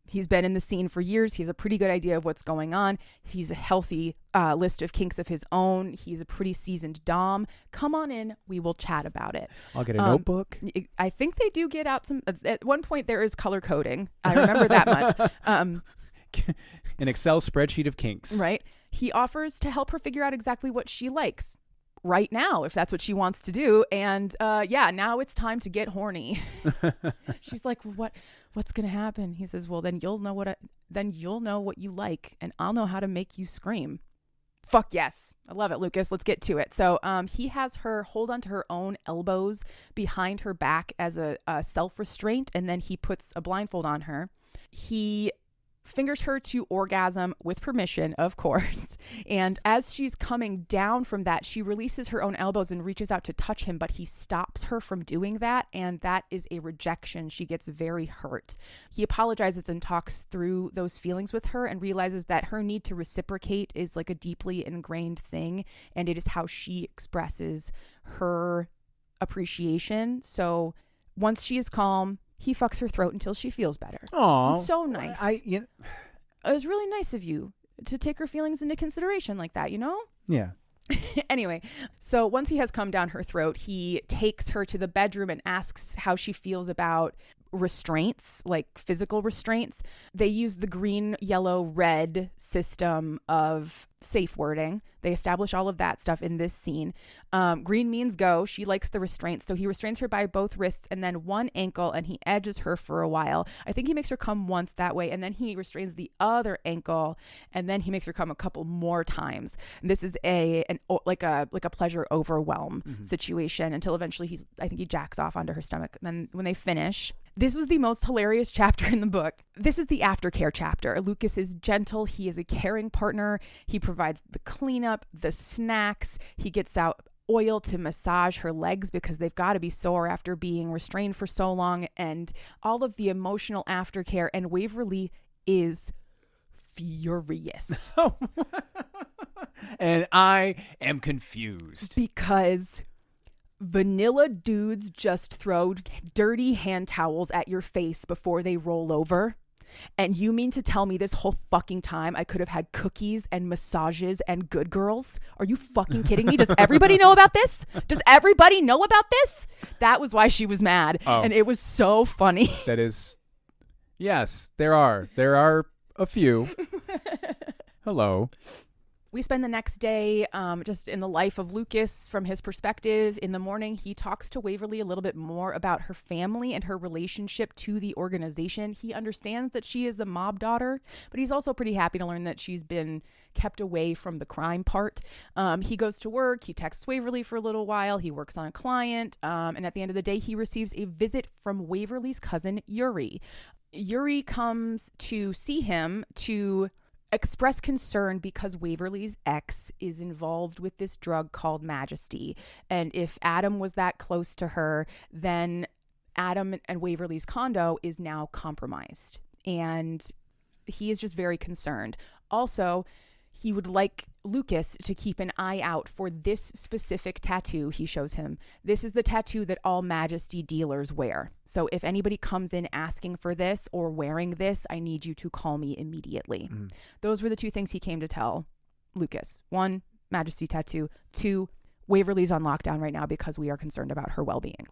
He's been in the scene for years. He has a pretty good idea of what's going on. He's a healthy list of kinks of his own. He's a pretty seasoned dom. Come on in. We will chat about it. I'll get a notebook. I think they do get out some. At one point, there is color coding. I remember that much. An Excel spreadsheet of kinks. Right. He offers to help her figure out exactly what she likes right now, if that's what she wants to do. And now it's time to get horny. She's like, what's going to happen? He says, well, then you'll know what you like, and I'll know how to make you scream. Fuck yes. I love it, Lukas. Let's get to it. So he has her hold onto her own elbows behind her back as a self-restraint, and then he puts a blindfold on her. He fingers her to orgasm with permission, of course. And as she's coming down from that, she releases her own elbows and reaches out to touch him, but he stops her from doing that. And that is a rejection. She gets very hurt. He apologizes and talks through those feelings with her and realizes that her need to reciprocate is like a deeply ingrained thing. And it is how she expresses her appreciation. So once she is calm, he fucks her throat until she feels better. Aww. It's so nice. It was really nice of you to take her feelings into consideration like that, you know? Yeah. Anyway, so once he has come down her throat, he takes her to the bedroom and asks how she feels about restraints, like physical restraints. They use the green, yellow, red system of safe wording. They establish all of that stuff in this scene. Green means go. She likes the restraints. So he restrains her by both wrists and then one ankle, and he edges her for a while. I think he makes her come once that way, and then he restrains the other ankle, and then he makes her come a couple more times. And this is like a pleasure overwhelm situation until eventually I think he jacks off onto her stomach. And then when they finish, this was the most hilarious chapter in the book. This is the aftercare chapter. Lukas is gentle. He is a caring partner. He provides the cleanup, the snacks. He gets out oil to massage her legs because they've got to be sore after being restrained for so long, and all of the emotional aftercare. And Waverly is furious. And I am confused. Because vanilla dudes just throw dirty hand towels at your face before they roll over. And you mean to tell me this whole fucking time I could have had cookies and massages and good girls? Are you fucking kidding me? Does everybody know about this? Does everybody know about this? That was why she was mad. Oh. And it was so funny. That is, yes, there are a few. Hello. We spend the next day just in the life of Lukas from his perspective. In the morning, he talks to Waverly a little bit more about her family and her relationship to the organization. He understands that she is a mob daughter, but he's also pretty happy to learn that she's been kept away from the crime part. He goes to work. He texts Waverly for a little while. He works on a client. And at the end of the day, he receives a visit from Waverly's cousin, Yuri. Yuri comes to see him to express concern because Waverly's ex is involved with this drug called Majesty. And if Adam was that close to her, then Adam and Waverly's condo is now compromised. And he is just very concerned. Also, he would like Lukas to keep an eye out for this specific tattoo he shows him. This is the tattoo that all Majesty dealers wear. So if anybody comes in asking for this or wearing this, I need you to call me immediately. Those were the two things he came to tell Lukas. 1, Majesty tattoo. 2, Waverly's on lockdown right now because we are concerned about her well-being.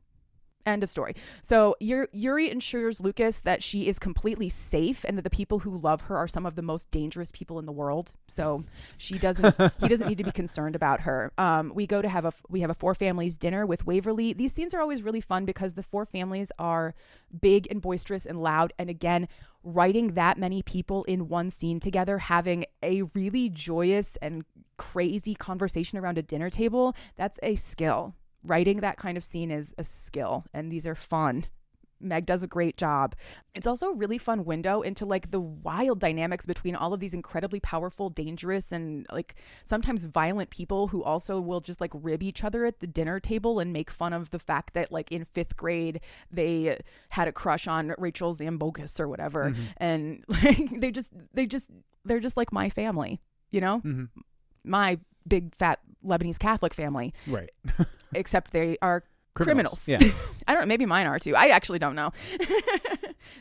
End of story. So Yuri assures Lukas that she is completely safe and that the people who love her are some of the most dangerous people in the world. So he doesn't need to be concerned about her. We have a 4 families dinner with Waverly. These scenes are always really fun because the 4 families are big and boisterous and loud. And again, writing that many people in one scene together, having a really joyous and crazy conversation around a dinner table, that's a skill. Writing that kind of scene is a skill, and these are fun. Meg does a great job. It's also a really fun window into like the wild dynamics between all of these incredibly powerful, dangerous, and like sometimes violent people who also will just like rib each other at the dinner table and make fun of the fact that like in 5th grade they had a crush on Rachel Zambokis or whatever. And like they're just like my family, you know? My big fat Lebanese Catholic family. Right. Except they are criminals. Yeah. I don't know. Maybe mine are too. I actually don't know.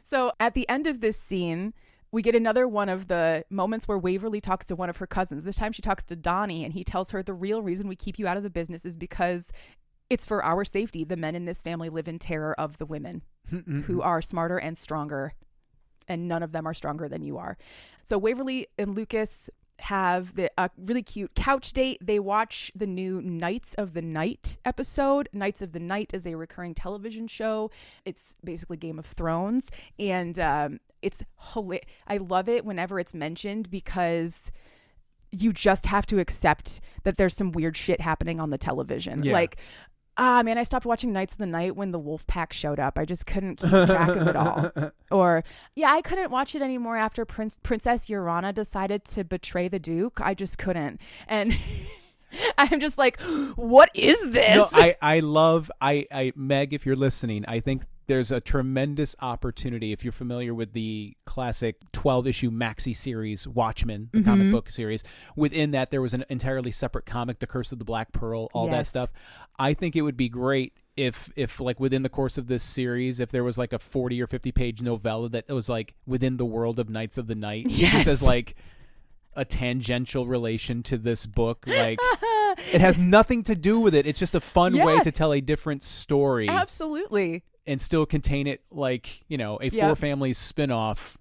So at the end of this scene, we get another one of the moments where Waverly talks to one of her cousins. This time she talks to Donnie, and he tells her the real reason we keep you out of the business is because it's for our safety. The men in this family live in terror of the women who are smarter and stronger, and none of them are stronger than you are. So Waverly and Lukas have a really cute couch date. They watch the new Knights of the Night episode. Knights of the Night is a recurring television show. It's basically Game of Thrones, and it's hilarious. I love it whenever it's mentioned because you just have to accept that there's some weird shit happening on the television. Yeah. Like, man, I stopped watching Knights of the Night when the wolf pack showed up. I just couldn't keep track of it all. Or, I couldn't watch it anymore after Princess Urana decided to betray the Duke. I just couldn't. And I'm just like, what is this? No, I love Meg, if you're listening, I think there's a tremendous opportunity. If you're familiar with the classic 12-issue maxi series Watchmen, the comic book series, within that there was an entirely separate comic, The Curse of the Black Pearl, all that stuff. I think it would be great if like within the course of this series, if there was like a 40 or 50 page novella that was like within the world of Knights of the Night, just as like a tangential relation to this book, like It has nothing to do with it. It's just a fun way to tell a different story. Absolutely. And still contain it like, a Four Families spinoff.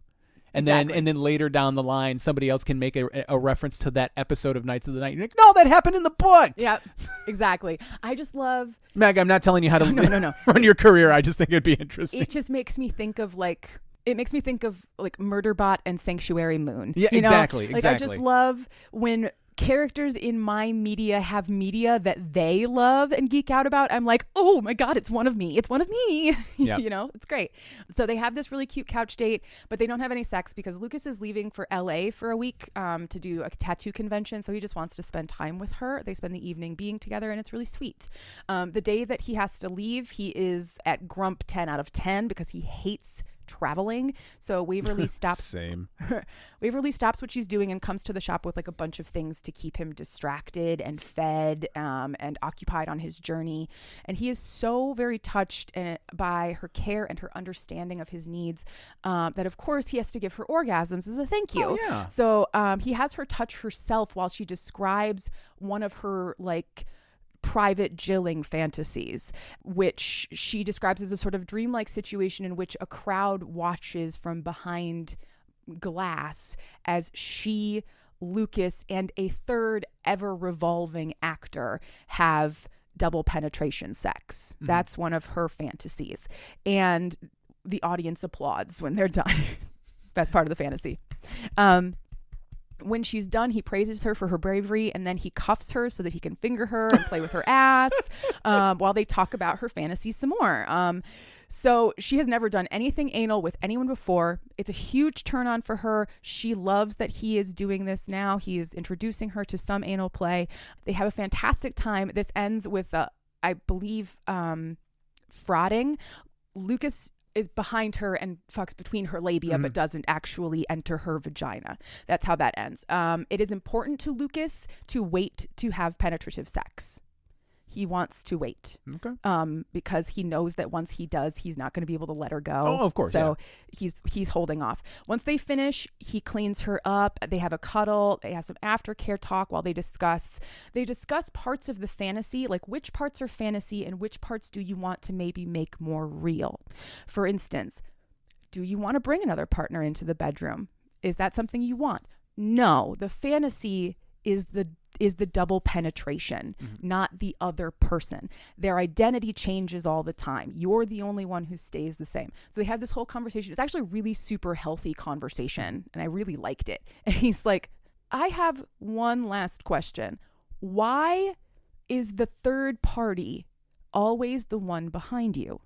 And exactly. then later down the line, somebody else can make a reference to that episode of Knights of the Night. You're like, no, that happened in the book. Yeah, exactly. I just love... Meg, I'm not telling you how to no. run your career. I just think it'd be interesting. It just makes me think of like Murderbot and Sanctuary Moon. Yeah, exactly. I just love when characters in my media have media that they love and geek out about. I'm like, oh my God, it's one of me. It's one of me. Yep. It's great. So they have this really cute couch date, but they don't have any sex because Lukas is leaving for LA for a week to do a tattoo convention. So he just wants to spend time with her. They spend the evening being together and it's really sweet. The day that he has to leave, he is at grump 10 out of 10 because he hates traveling. So Waverly stops Waverly stops what she's doing and comes to the shop with like a bunch of things to keep him distracted and fed and occupied on his journey. And he is so very touched by her care and her understanding of his needs that of course he has to give her orgasms as a thank you. Oh, yeah. So he has her touch herself while she describes one of her like private jilling fantasies, which she describes as a sort of dreamlike situation in which a crowd watches from behind glass as she, Lukas, and a third ever revolving actor have double penetration sex. Mm-hmm. That's one of her fantasies. And the audience applauds when they're done. Best part of the fantasy. When she's done, he praises her for her bravery, and then he cuffs her so that he can finger her and play with her ass while they talk about her fantasies some more. So she has never done anything anal with anyone before. It's a huge turn on for her. She loves that he is doing this now. He is introducing her to some anal play. They have a fantastic time. This ends with, I believe, frauding. Lukas is behind her and fucks between her labia, but doesn't actually enter her vagina. That's how that ends. It is important to Lukas to wait to have penetrative sex. He wants to wait. Okay. Because he knows that once he does, he's not going to be able to let her go. Oh, of course. So he's holding off. Once they finish, he cleans her up. They have a cuddle. They have some aftercare talk while they discuss parts of the fantasy, like which parts are fantasy and which parts do you want to maybe make more real. For instance, do you want to bring another partner into the bedroom? Is that something you want? No, the fantasy is the double penetration, not the other person. Their identity changes all the time. You're the only one who stays the same. So they have this whole conversation. It's actually a really super healthy conversation, and I really liked it. And he's like, I have one last question. Why is the third party always the one behind you?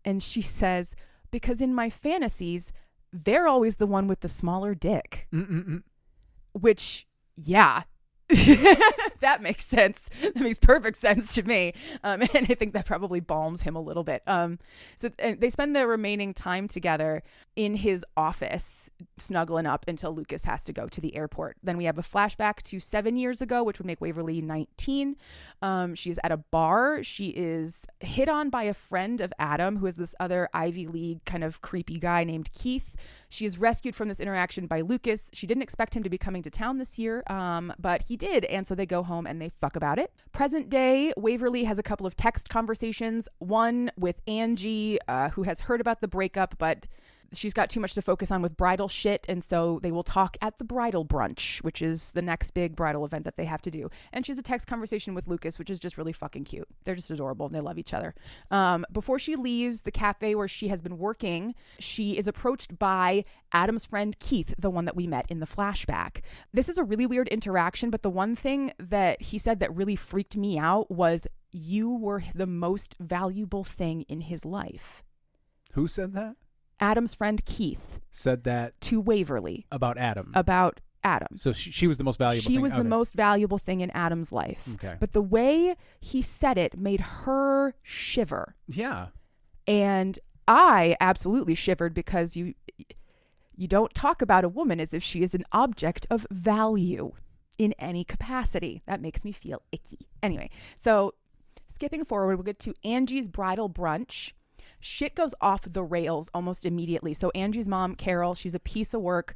And she says, because in my fantasies, they're always the one with the smaller dick. Which, yeah. That makes sense. That makes perfect sense to me. And I think that probably balms him a little bit. So they spend the remaining time together in his office, snuggling up until Lukas has to go to the airport. Then we have a flashback to 7 years ago, which would make Waverly 19. She's at a bar. She is hit on by a friend of Adam, who is this other Ivy League kind of creepy guy named Keith. She is rescued from this interaction by Lukas. She didn't expect him to be coming to town this year, but he did. And so they go home and they fuck about it. Present day, Waverly has a couple of text conversations. One with Angie, who has heard about the breakup, but she's got too much to focus on with bridal shit. And so they will talk at the bridal brunch, which is the next big bridal event that they have to do. And she has a text conversation with Lukas, which is just really fucking cute. They're just adorable and they love each other. Before she leaves the cafe where she has been working, she is approached by Adam's friend Keith, the one that we met in the flashback. This is a really weird interaction, but the one thing that he said that really freaked me out was, you were the most valuable thing in his life. Who said that? Adam's friend Keith said that to Waverly about Adam. So she was the most valuable thing. She was the most valuable thing in Adam's life. Okay. But the way he said it made her shiver. Yeah. And I absolutely shivered because you don't talk about a woman as if she is an object of value in any capacity. That makes me feel icky. Anyway, so skipping forward, we'll get to Angie's bridal brunch. Shit goes off the rails almost immediately. So Angie's mom, Carol, she's a piece of work.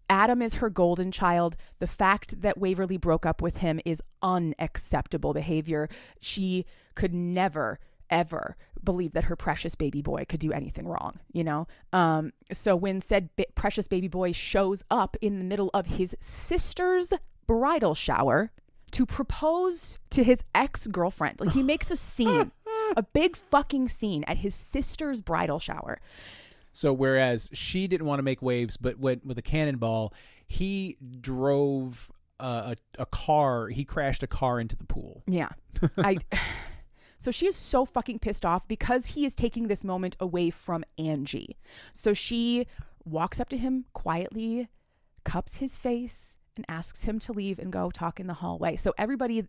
Adam is her golden child. The fact that Waverly broke up with him is unacceptable behavior. She could never, ever believe that her precious baby boy could do anything wrong, you know? So when said precious baby boy shows up in the middle of his sister's bridal shower to propose to his ex-girlfriend, like he makes a scene, a big fucking scene at his sister's bridal shower. So whereas she didn't want to make waves, but went with a cannonball, he drove a car. He crashed a car into the pool. Yeah. So she is so fucking pissed off because he is taking this moment away from Angie. So she walks up to him quietly, cups his face, and asks him to leave and go talk in the hallway. So everybody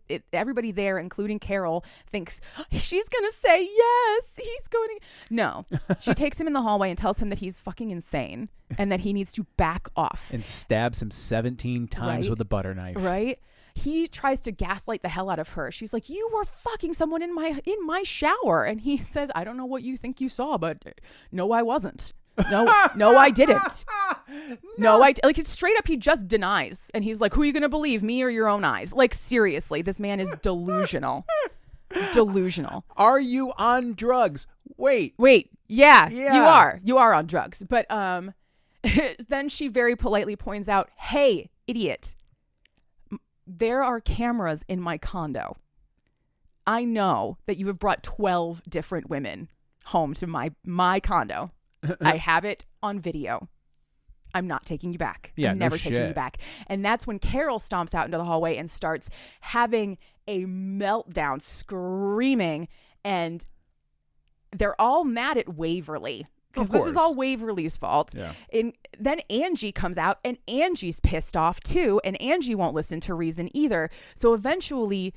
there, including Carol, thinks she's going to say yes. He's going to. No. She takes him in the hallway and tells him that he's fucking insane and that he needs to back off. And stabs him 17 times with a butter knife. Right? He tries to gaslight the hell out of her. She's like, you were fucking someone in my shower. And he says, I don't know what you think you saw, but no, I wasn't. No, I didn't. Like it's straight up. He just denies. And he's like, who are you going to believe, me or your own eyes? Like, seriously, this man is delusional. Delusional. Are you on drugs? Wait. Yeah, you are on drugs. But then she very politely points out, hey, idiot, there are cameras in my condo. I know that you have brought 12 different women home to my condo. I have it on video. I'm not taking you back. Yeah, I'm never taking you back. And that's when Carol stomps out into the hallway and starts having a meltdown, screaming. And they're all mad at Waverly because this is all Waverly's fault. Yeah. And then Angie comes out and Angie's pissed off too. And Angie won't listen to reason either. So eventually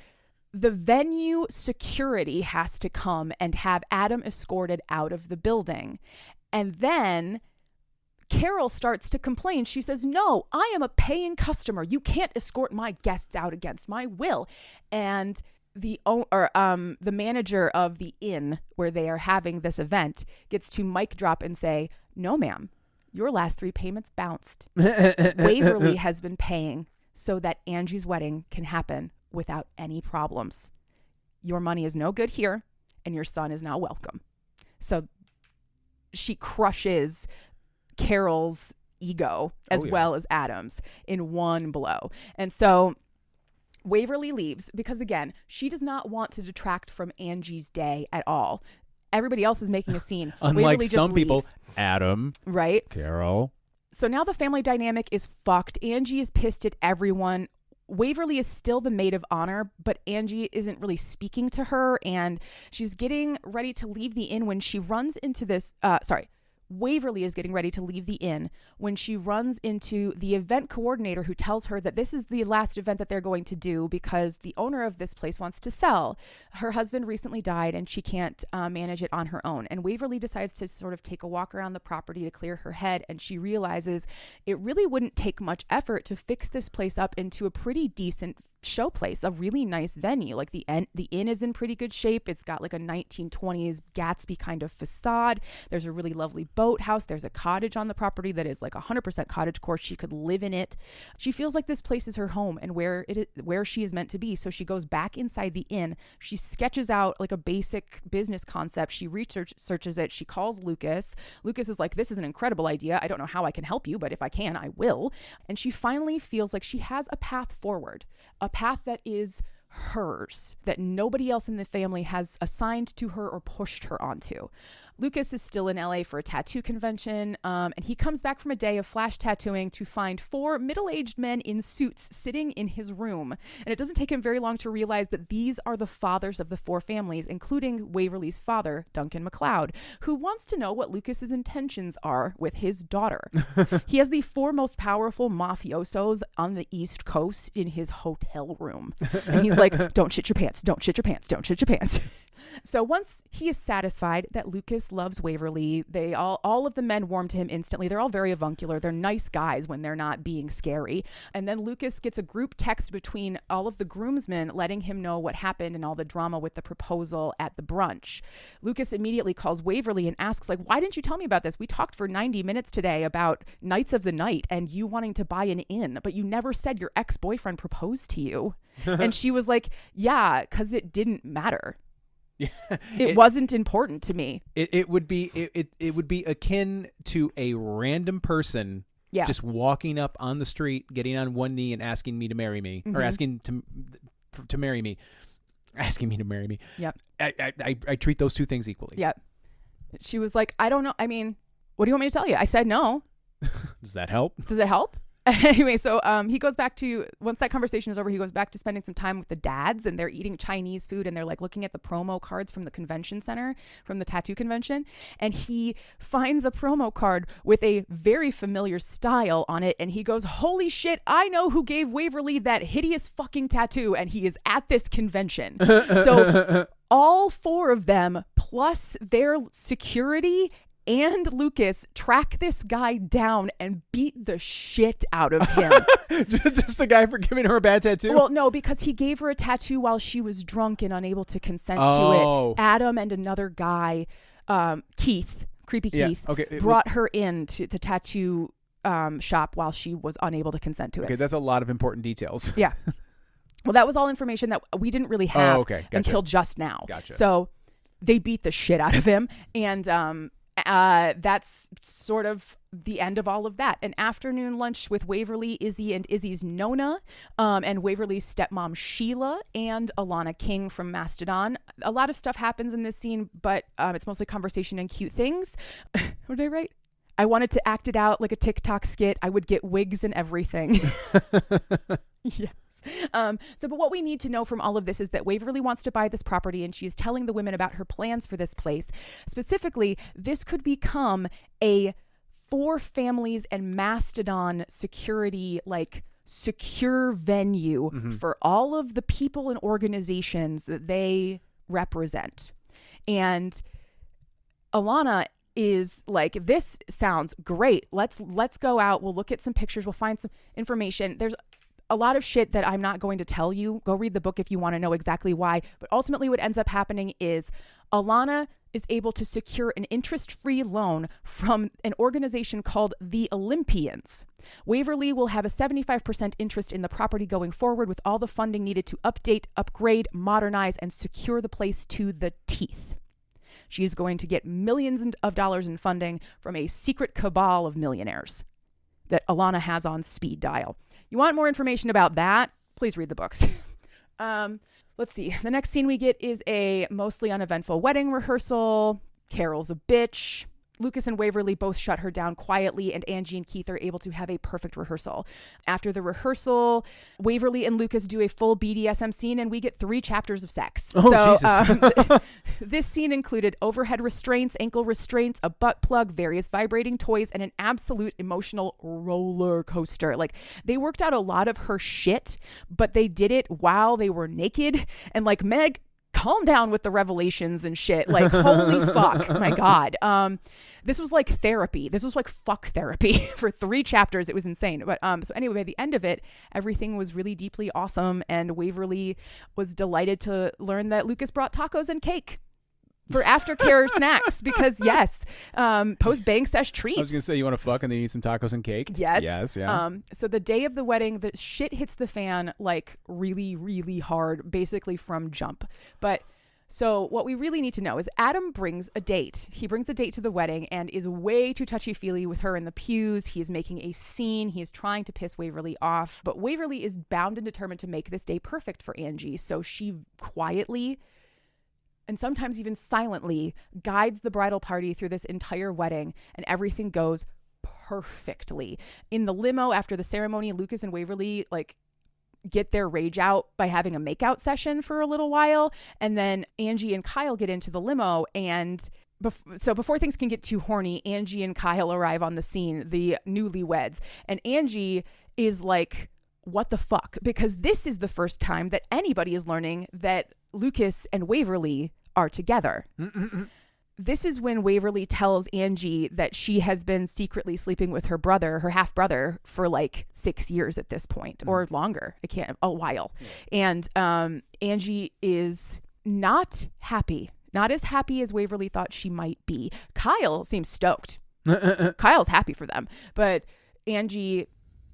the venue security has to come and have Adam escorted out of the building. And then Carol starts to complain. She says, no, I am a paying customer. You can't escort my guests out against my will. And the manager of the inn where they are having this event gets to mic drop and say, no, ma'am, your last 3 payments bounced. Waverly has been paying so that Angie's wedding can happen without any problems. Your money is no good here, and your son is now welcome. So she crushes Carol's ego as well as Adam's in one blow. And so Waverly leaves because, again, she does not want to detract from Angie's day at all. Everybody else is making a scene. Unlike Waverly some people, Adam, right? Carol. So now the family dynamic is fucked. Angie is pissed at everyone. Waverly is still the maid of honor, but Angie isn't really speaking to her, and she's getting ready to leave the inn when she runs into this. Waverly is getting ready to leave the inn when she runs into the event coordinator who tells her that this is the last event that they're going to do because the owner of this place wants to sell. Her husband recently died and she can't manage it on her own. And Waverly decides to sort of take a walk around the property to clear her head. And she realizes it really wouldn't take much effort to fix this place up into a pretty decent show place, a really nice venue. Like the inn is in pretty good shape. It's got like a 1920s Gatsby kind of facade. There's a really lovely boathouse. There's a cottage on the property that is like 100% cottagecore. She could live in it. She feels like this place is her home and where she is meant to be. So she goes back inside the inn. She sketches out like a basic business concept. She researches it. She calls Lukas. Lukas is like, this is an incredible idea. I don't know how I can help you, but if I can, I will. And she finally feels like she has a path forward, a path that is hers, that nobody else in the family has assigned to her or pushed her onto. Lukas is still in LA for a tattoo convention, and he comes back from a day of flash tattooing to find 4 middle-aged men in suits sitting in his room. And it doesn't take him very long to realize that these are the fathers of the 4 families, including Waverly's father, Duncan MacLeod, who wants to know what Lukas's intentions are with his daughter. He has the 4 most powerful mafiosos on the East Coast in his hotel room. And he's like, don't shit your pants, don't shit your pants, don't shit your pants. So once he is satisfied that Lukas loves Waverly, all of the men warm to him instantly. They're all very avuncular. They're nice guys when they're not being scary. And then Lukas gets a group text between all of the groomsmen letting him know what happened and all the drama with the proposal at the brunch. Lukas immediately calls Waverly and asks, like, why didn't you tell me about this? We talked for 90 minutes today about Knights of the Night and you wanting to buy an inn, but you never said your ex-boyfriend proposed to you. And she was like, yeah, because it didn't matter. Yeah, it wasn't important to me. It would be akin to a random person just walking up on the street, getting on one knee and asking me to marry me, or asking to marry me, asking me to marry me. Yep. I treat those two things equally. Yep. She was like, I don't know. I mean, what do you want me to tell you? I said no. Does that help? Does it help? Anyway, so he goes back to, once that conversation is over, he goes back to spending some time with the dads, and they're eating Chinese food, and they're like looking at the promo cards from the convention center, from the tattoo convention, and he finds a promo card with a very familiar style on it, and he goes, holy shit, I know who gave Waverly that hideous fucking tattoo, and he is at this convention. So all four of them, plus their security and Lukas, track this guy down and beat the shit out of him. Just the guy for giving her a bad tattoo? Well, no, because he gave her a tattoo while she was drunk and unable to consent to it. Adam and another guy, Keith, creepy Keith, brought her into the tattoo shop while she was unable to consent to it. Okay, that's a lot of important details. Yeah. Well, that was all information that we didn't really have until just now. Gotcha. So they beat the shit out of him, and that's sort of the end of all of that. An afternoon lunch with Waverly, Izzy, and Izzy's Nona, and Waverly's stepmom Sheila, and Alana King from Mastodon. A lot of stuff happens in this scene, but it's mostly conversation and cute things. What did I write? I wanted to act it out like a TikTok skit. I would get wigs and everything. Yes. But what we need to know from all of this is that Waverly wants to buy this property, and she is telling the women about her plans for this place. Specifically, this could become a 4 families and Mastodon security, like secure venue for all of the people and organizations that they represent. And Alana is like, this sounds great. Let's go out. We'll look at some pictures. We'll find some information. There's a lot of shit that I'm not going to tell you. Go read the book if you want to know exactly why. But ultimately what ends up happening is Alana is able to secure an interest-free loan from an organization called the Olympians. Waverly will have a 75% interest in the property going forward, with all the funding needed to update, upgrade, modernize, and secure the place to the teeth. She's going to get millions of dollars in funding from a secret cabal of millionaires that Alana has on speed dial. You want more information about that? Please read the books. Let's see. The next scene we get is a mostly uneventful wedding rehearsal. Carol's a bitch. Lukas and Waverly both shut her down quietly, and Angie and Keith are able to have a perfect rehearsal. After the rehearsal, Waverly and Lukas do a full BDSM scene, and we get 3 chapters of sex. Jesus. This scene included overhead restraints, ankle restraints, a butt plug, various vibrating toys, and an absolute emotional roller coaster. Like, they worked out a lot of her shit, but they did it while they were naked. And like, Meg, calm down with the revelations and shit. Like, holy fuck, my God. This was like therapy. This was like fuck therapy for 3 chapters. It was insane. But so anyway, by the end of it, everything was really deeply awesome. And Waverly was delighted to learn that Lukas brought tacos and cake for aftercare snacks, because yes, post bang sesh treats. I was gonna say, you want to fuck and then eat some tacos and cake? Yes. Yeah. So the day of the wedding, the shit hits the fan like really, really hard, basically from jump. But so what we really need to know is Adam brings a date. He brings a date to the wedding and is way too touchy-feely with her in the pews. He is making a scene. He is trying to piss Waverly off, but Waverly is bound and determined to make this day perfect for Angie. So she quietly, and sometimes even silently, guides the bridal party through this entire wedding, and everything goes perfectly. In the limo after the ceremony, Lukas and Waverly like get their rage out by having a makeout session for a little while, and then Angie and Kyle get into the limo, and so before things can get too horny, Angie and Kyle arrive on the scene, the newlyweds, and Angie is like, what the fuck? Because this is the first time that anybody is learning that Lukas and Waverly are together. This is when Waverly tells Angie that she has been secretly sleeping with her brother, her half brother, for like 6 years at this point, or longer. A while. Yeah. And Angie is not happy, not as happy as Waverly thought she might be. Kyle seems stoked. Kyle's happy for them, but Angie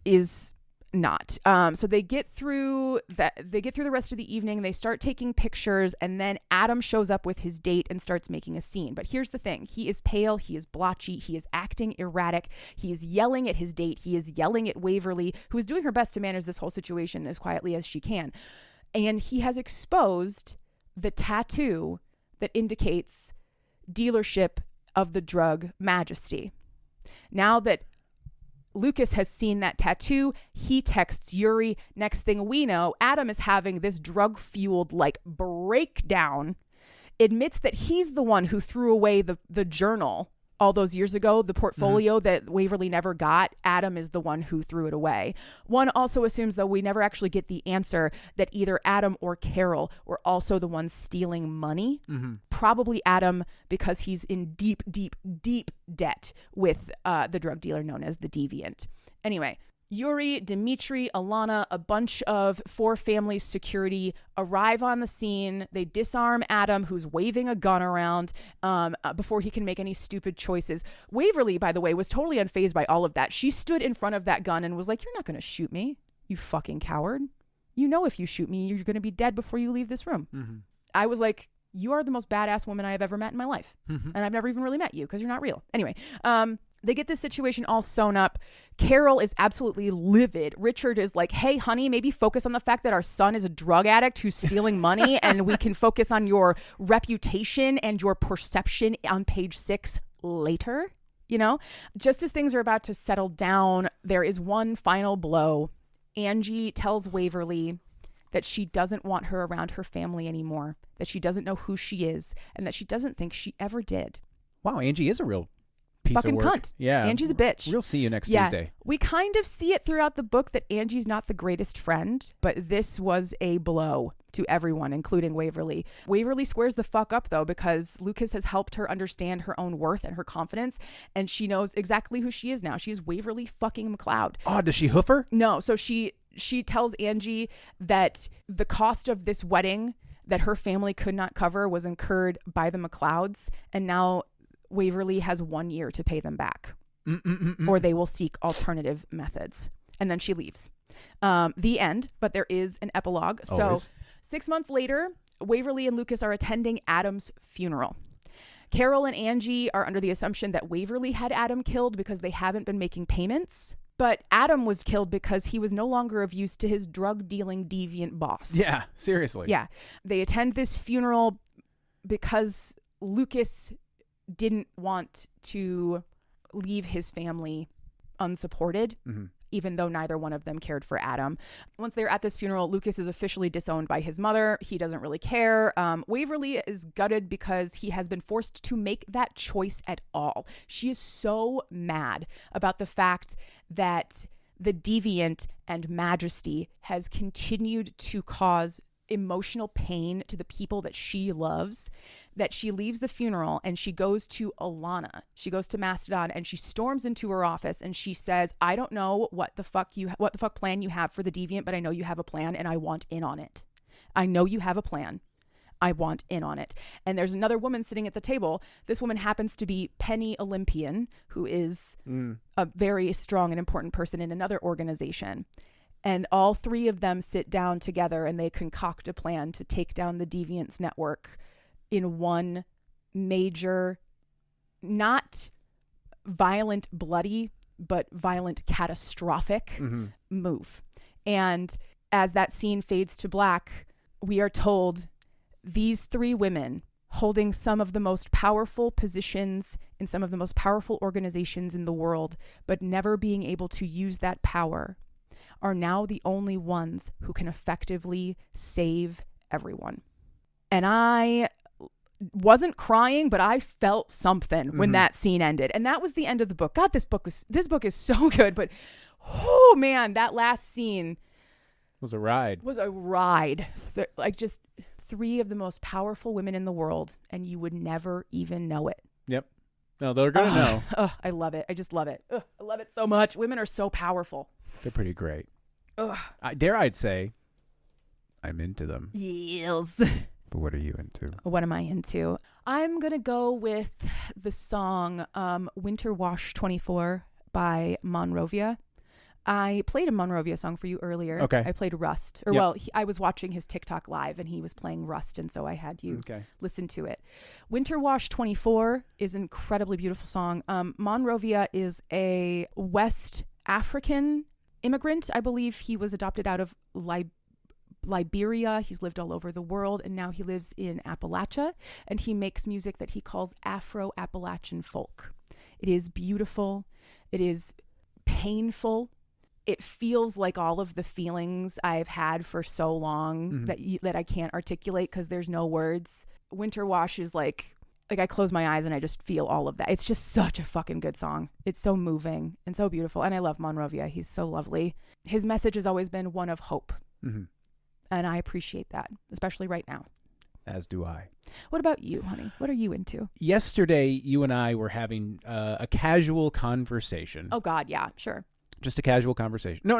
is not. So they get through the rest of the evening. They start taking pictures, and then Adam shows up with his date and starts making a scene. But here's the thing. He is pale. He is blotchy. He is acting erratic. He is yelling at his date. He is yelling at Waverly, who is doing her best to manage this whole situation as quietly as she can. And he has exposed the tattoo that indicates dealership of the drug Majesty. Now that Lukas has seen that tattoo, he texts Yuri. Next thing we know, Adam is having this drug-fueled like breakdown, admits that he's the one who threw away the journal all those years ago, the portfolio that Waverly never got. Adam is the one who threw it away. One also assumes, though, we never actually get the answer, that either Adam or Carol were also the ones stealing money. Probably Adam, because he's in deep, deep, deep debt with the drug dealer known as the Deviant. Anyway, Yuri, Dimitri, Alana, a bunch of Four Families security arrive on the scene. They disarm Adam, who's waving a gun around before he can make any stupid choices. Waverly, by the way, was totally unfazed by all of that. She stood in front of that gun and was like, "You're not going to shoot me, you fucking coward. You know if you shoot me, you're going to be dead before you leave this room." I was like, "You are the most badass woman I have ever met in my life." And I've never even really met you because you're not real. Anyway, they get this situation all sewn up. Carol is absolutely livid. Richard is like, "Hey, honey, maybe focus on the fact that our son is a drug addict who's stealing money, and we can focus on your reputation and your perception on page 6 later." You know, just as things are about to settle down, there is one final blow. Angie tells Waverly that she doesn't want her around her family anymore, that she doesn't know who she is, and that she doesn't think she ever did. Wow, Angie is a real piece fucking of work. Cunt. Yeah. Angie's a bitch. We'll see you next Tuesday. We kind of see it throughout the book that Angie's not the greatest friend, but this was a blow to everyone, including Waverly. Waverly squares the fuck up, though, because Lukas has helped her understand her own worth and her confidence, and she knows exactly who she is now. She is Waverly fucking McLeod. Oh, does she hoof her? No, so she tells Angie that the cost of this wedding that her family could not cover was incurred by the McLeods, and now Waverly has 1 year to pay them back, or they will seek alternative methods. And then she leaves. The end, but there is an epilogue. Always. So 6 months later, Waverly and Lukas are attending Adam's funeral. Carol and Angie are under the assumption that Waverly had Adam killed because they haven't been making payments. But Adam was killed because he was no longer of use to his drug-dealing deviant boss. Yeah, seriously. Yeah. They attend this funeral because Lukas didn't want to leave his family unsupported, even though neither one of them cared for Adam. Once they're at this funeral, Lukas is officially disowned by his mother. He doesn't really care. Waverly is gutted because he has been forced to make that choice at all. She is so mad about the fact that the Deviant and Majesty has continued to cause emotional pain to the people that she loves, that she leaves the funeral and she goes to Alana. She goes to Mastodon and she storms into her office and she says, "I don't know what the fuck plan you have for the Deviant, but I know you have a plan and I want in on it. I know you have a plan. I want in on it." And there's another woman sitting at the table. This woman happens to be Penny Olympian, who is a very strong and important person in another organization. And all three of them sit down together and they concoct a plan to take down the Deviants network in one major, not violent, bloody, but violent, catastrophic move. And as that scene fades to black, we are told these three women holding some of the most powerful positions in some of the most powerful organizations in the world, but never being able to use that power, are now the only ones who can effectively save everyone. And I wasn't crying, but I felt something when that scene ended. And that was the end of the book. God, this book is so good, but oh man, that last scene was a ride. Like just 3 of the most powerful women in the world, and you would never even know it. Yep. No, they're going to know. Oh, I love it. I just love it. I love it so much. Women are so powerful. They're pretty great. I'd say I'm into them. Yes. But what are you into? What am I into? I'm going to go with the song Winter Wash 24 by Monrovia. I played a Monrovia song for you earlier. Okay. I played Rust. I was watching his TikTok live and he was playing Rust, and so I had you listen to it. Winter Wash 24 is an incredibly beautiful song. Monrovia is a West African immigrant. I believe he was adopted out of Liberia. He's lived all over the world, and now he lives in Appalachia, and he makes music that he calls Afro-Appalachian folk. It is beautiful. It is painful. It feels like all of the feelings I've had for so long that I can't articulate because there's no words. Winter Wash is like I close my eyes and I just feel all of that. It's just such a fucking good song. It's so moving and so beautiful. And I love Monrovia. He's so lovely. His message has always been one of hope. Mm-hmm. And I appreciate that, especially right now. As do I. What about you, honey? What are you into? Yesterday, you and I were having a casual conversation. Oh, God, yeah, sure. Just a casual conversation. No,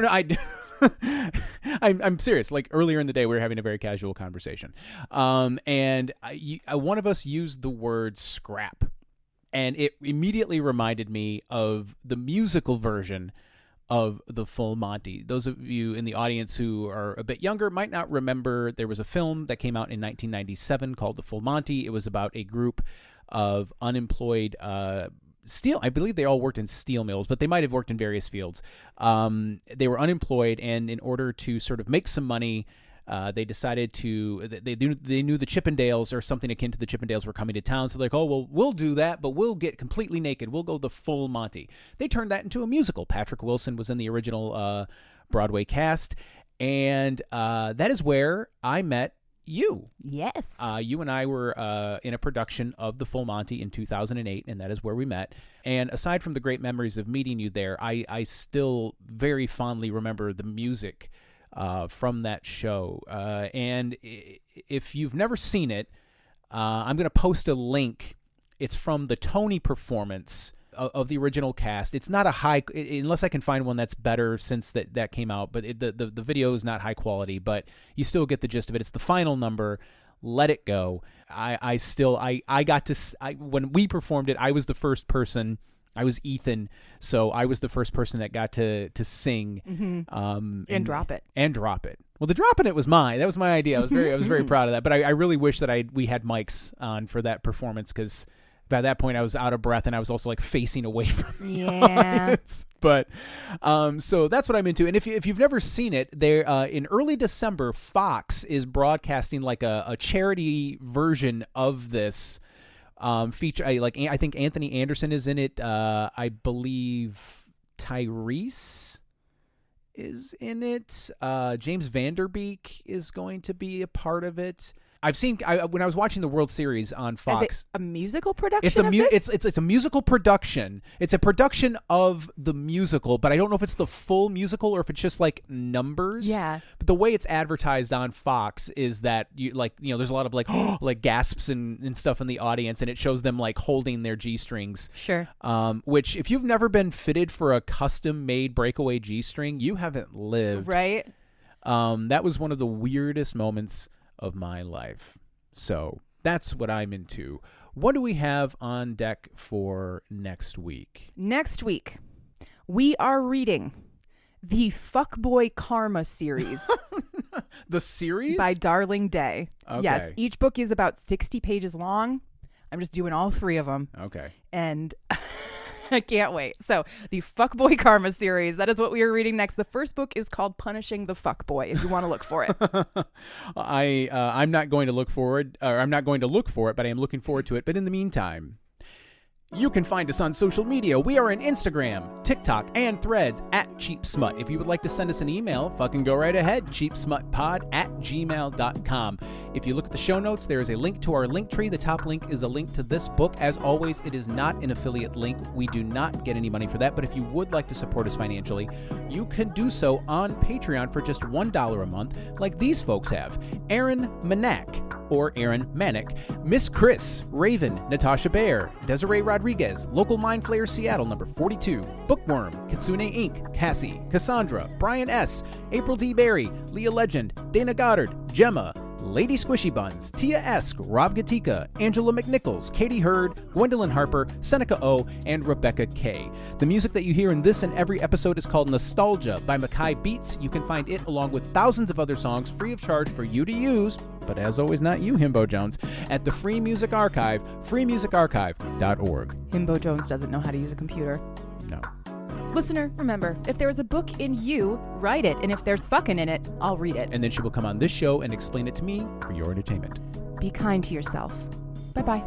I'm serious. Like earlier in the day, we were having a very casual conversation. And one of us used the word scrap. And it immediately reminded me of the musical version of the Full Monty. Those of you in the audience who are a bit younger might not remember there was a film that came out in 1997 called The Full Monty. It was about a group of unemployed I believe they all worked in steel mills, but they might have worked in various fields. They were unemployed, and in order to sort of make some money, they decided they knew the Chippendales or something akin to the Chippendales were coming to town. So they're like, oh, well, we'll do that, but we'll get completely naked. We'll go the Full Monty. They turned that into a musical. Patrick Wilson was in the original Broadway cast. And that is where I met you. Yes. You and I were in a production of the Full Monty in 2008, and that is where we met. And aside from the great memories of meeting you there, I still very fondly remember the music from that show. And if you've never seen it, I'm going to post a link. It's from the Tony performance of the original cast. It's not unless I can find one that's better since that came out, but the video is not high quality, but you still get the gist of it. It's the final number, Let It Go. When we performed it, I was the first person. I was Ethan, so I was the first person that got to sing and drop it. Well, the dropping it was mine. That was my idea. I was very proud of that. But I really wish that we had mics on for that performance, because by that point I was out of breath and I was also like facing away from the audience. But so that's what I'm into. And if you've never seen it, there in early December, Fox is broadcasting like a charity version of this. Feature. I think Anthony Anderson is in it. I believe Tyrese is in it. James Van Der Beek is going to be a part of it. I've seen when I was watching the World Series on Fox. Is it a musical production? It's a musical production. It's a production of the musical, but I don't know if it's the full musical or if it's just like numbers. Yeah. But the way it's advertised on Fox is that there's a lot of like gasps and stuff in the audience, and it shows them like holding their G-strings. Sure. Which if you've never been fitted for a custom-made breakaway G-string, you haven't lived. Right. That was one of the weirdest moments of my life. So that's what I'm into. What do we have on deck for next week? Next week, we are reading the Fuckboy Karma series. The series? By Darling Day. Okay. Yes, each book is about 60 pages long. I'm just doing all 3 of them. Okay. And I can't wait. So the Fuckboy Karma series, that is what we are reading next. The first book is called Punishing the Fuckboy, if you want to look for it. I'm not going to look for it, but I am looking forward to it. But in the meantime, you can find us on social media. We are on Instagram, TikTok, and Threads @CheapSmut. If you would like to send us an email, fucking go right ahead, cheapsmutpod@gmail.com. If you look at the show notes, there is a link to our link tree. The top link is a link to this book. As always, it is not an affiliate link. We do not get any money for that, but if you would like to support us financially, you can do so on Patreon for just $1 a month, like these folks have. Aaron Manak, or Aaron Manick, Miss Chris, Raven, Natasha Bear, Desiree Rodriguez, Local Mind Flayer Seattle number 42, Bookworm, Kitsune Inc., Cassie, Cassandra, Brian S., April D. Berry, Leah Legend, Dana Goddard, Gemma, Lady Squishy Buns, Tia Esk, Rob Gatika, Angela McNichols, Katie Hurd, Gwendolyn Harper, Seneca O, and Rebecca K. The music that you hear in this and every episode is called Nostalgia by Mackay Beats. You can find it along with thousands of other songs free of charge for you to use, but as always not you, Himbo Jones, at the Free Music Archive, freemusicarchive.org. Himbo Jones doesn't know how to use a computer. No. Listener, remember, if there is a book in you, write it, and if there's fucking in it, I'll read it. And then she will come on this show and explain it to me for your entertainment. Be kind to yourself. Bye-bye.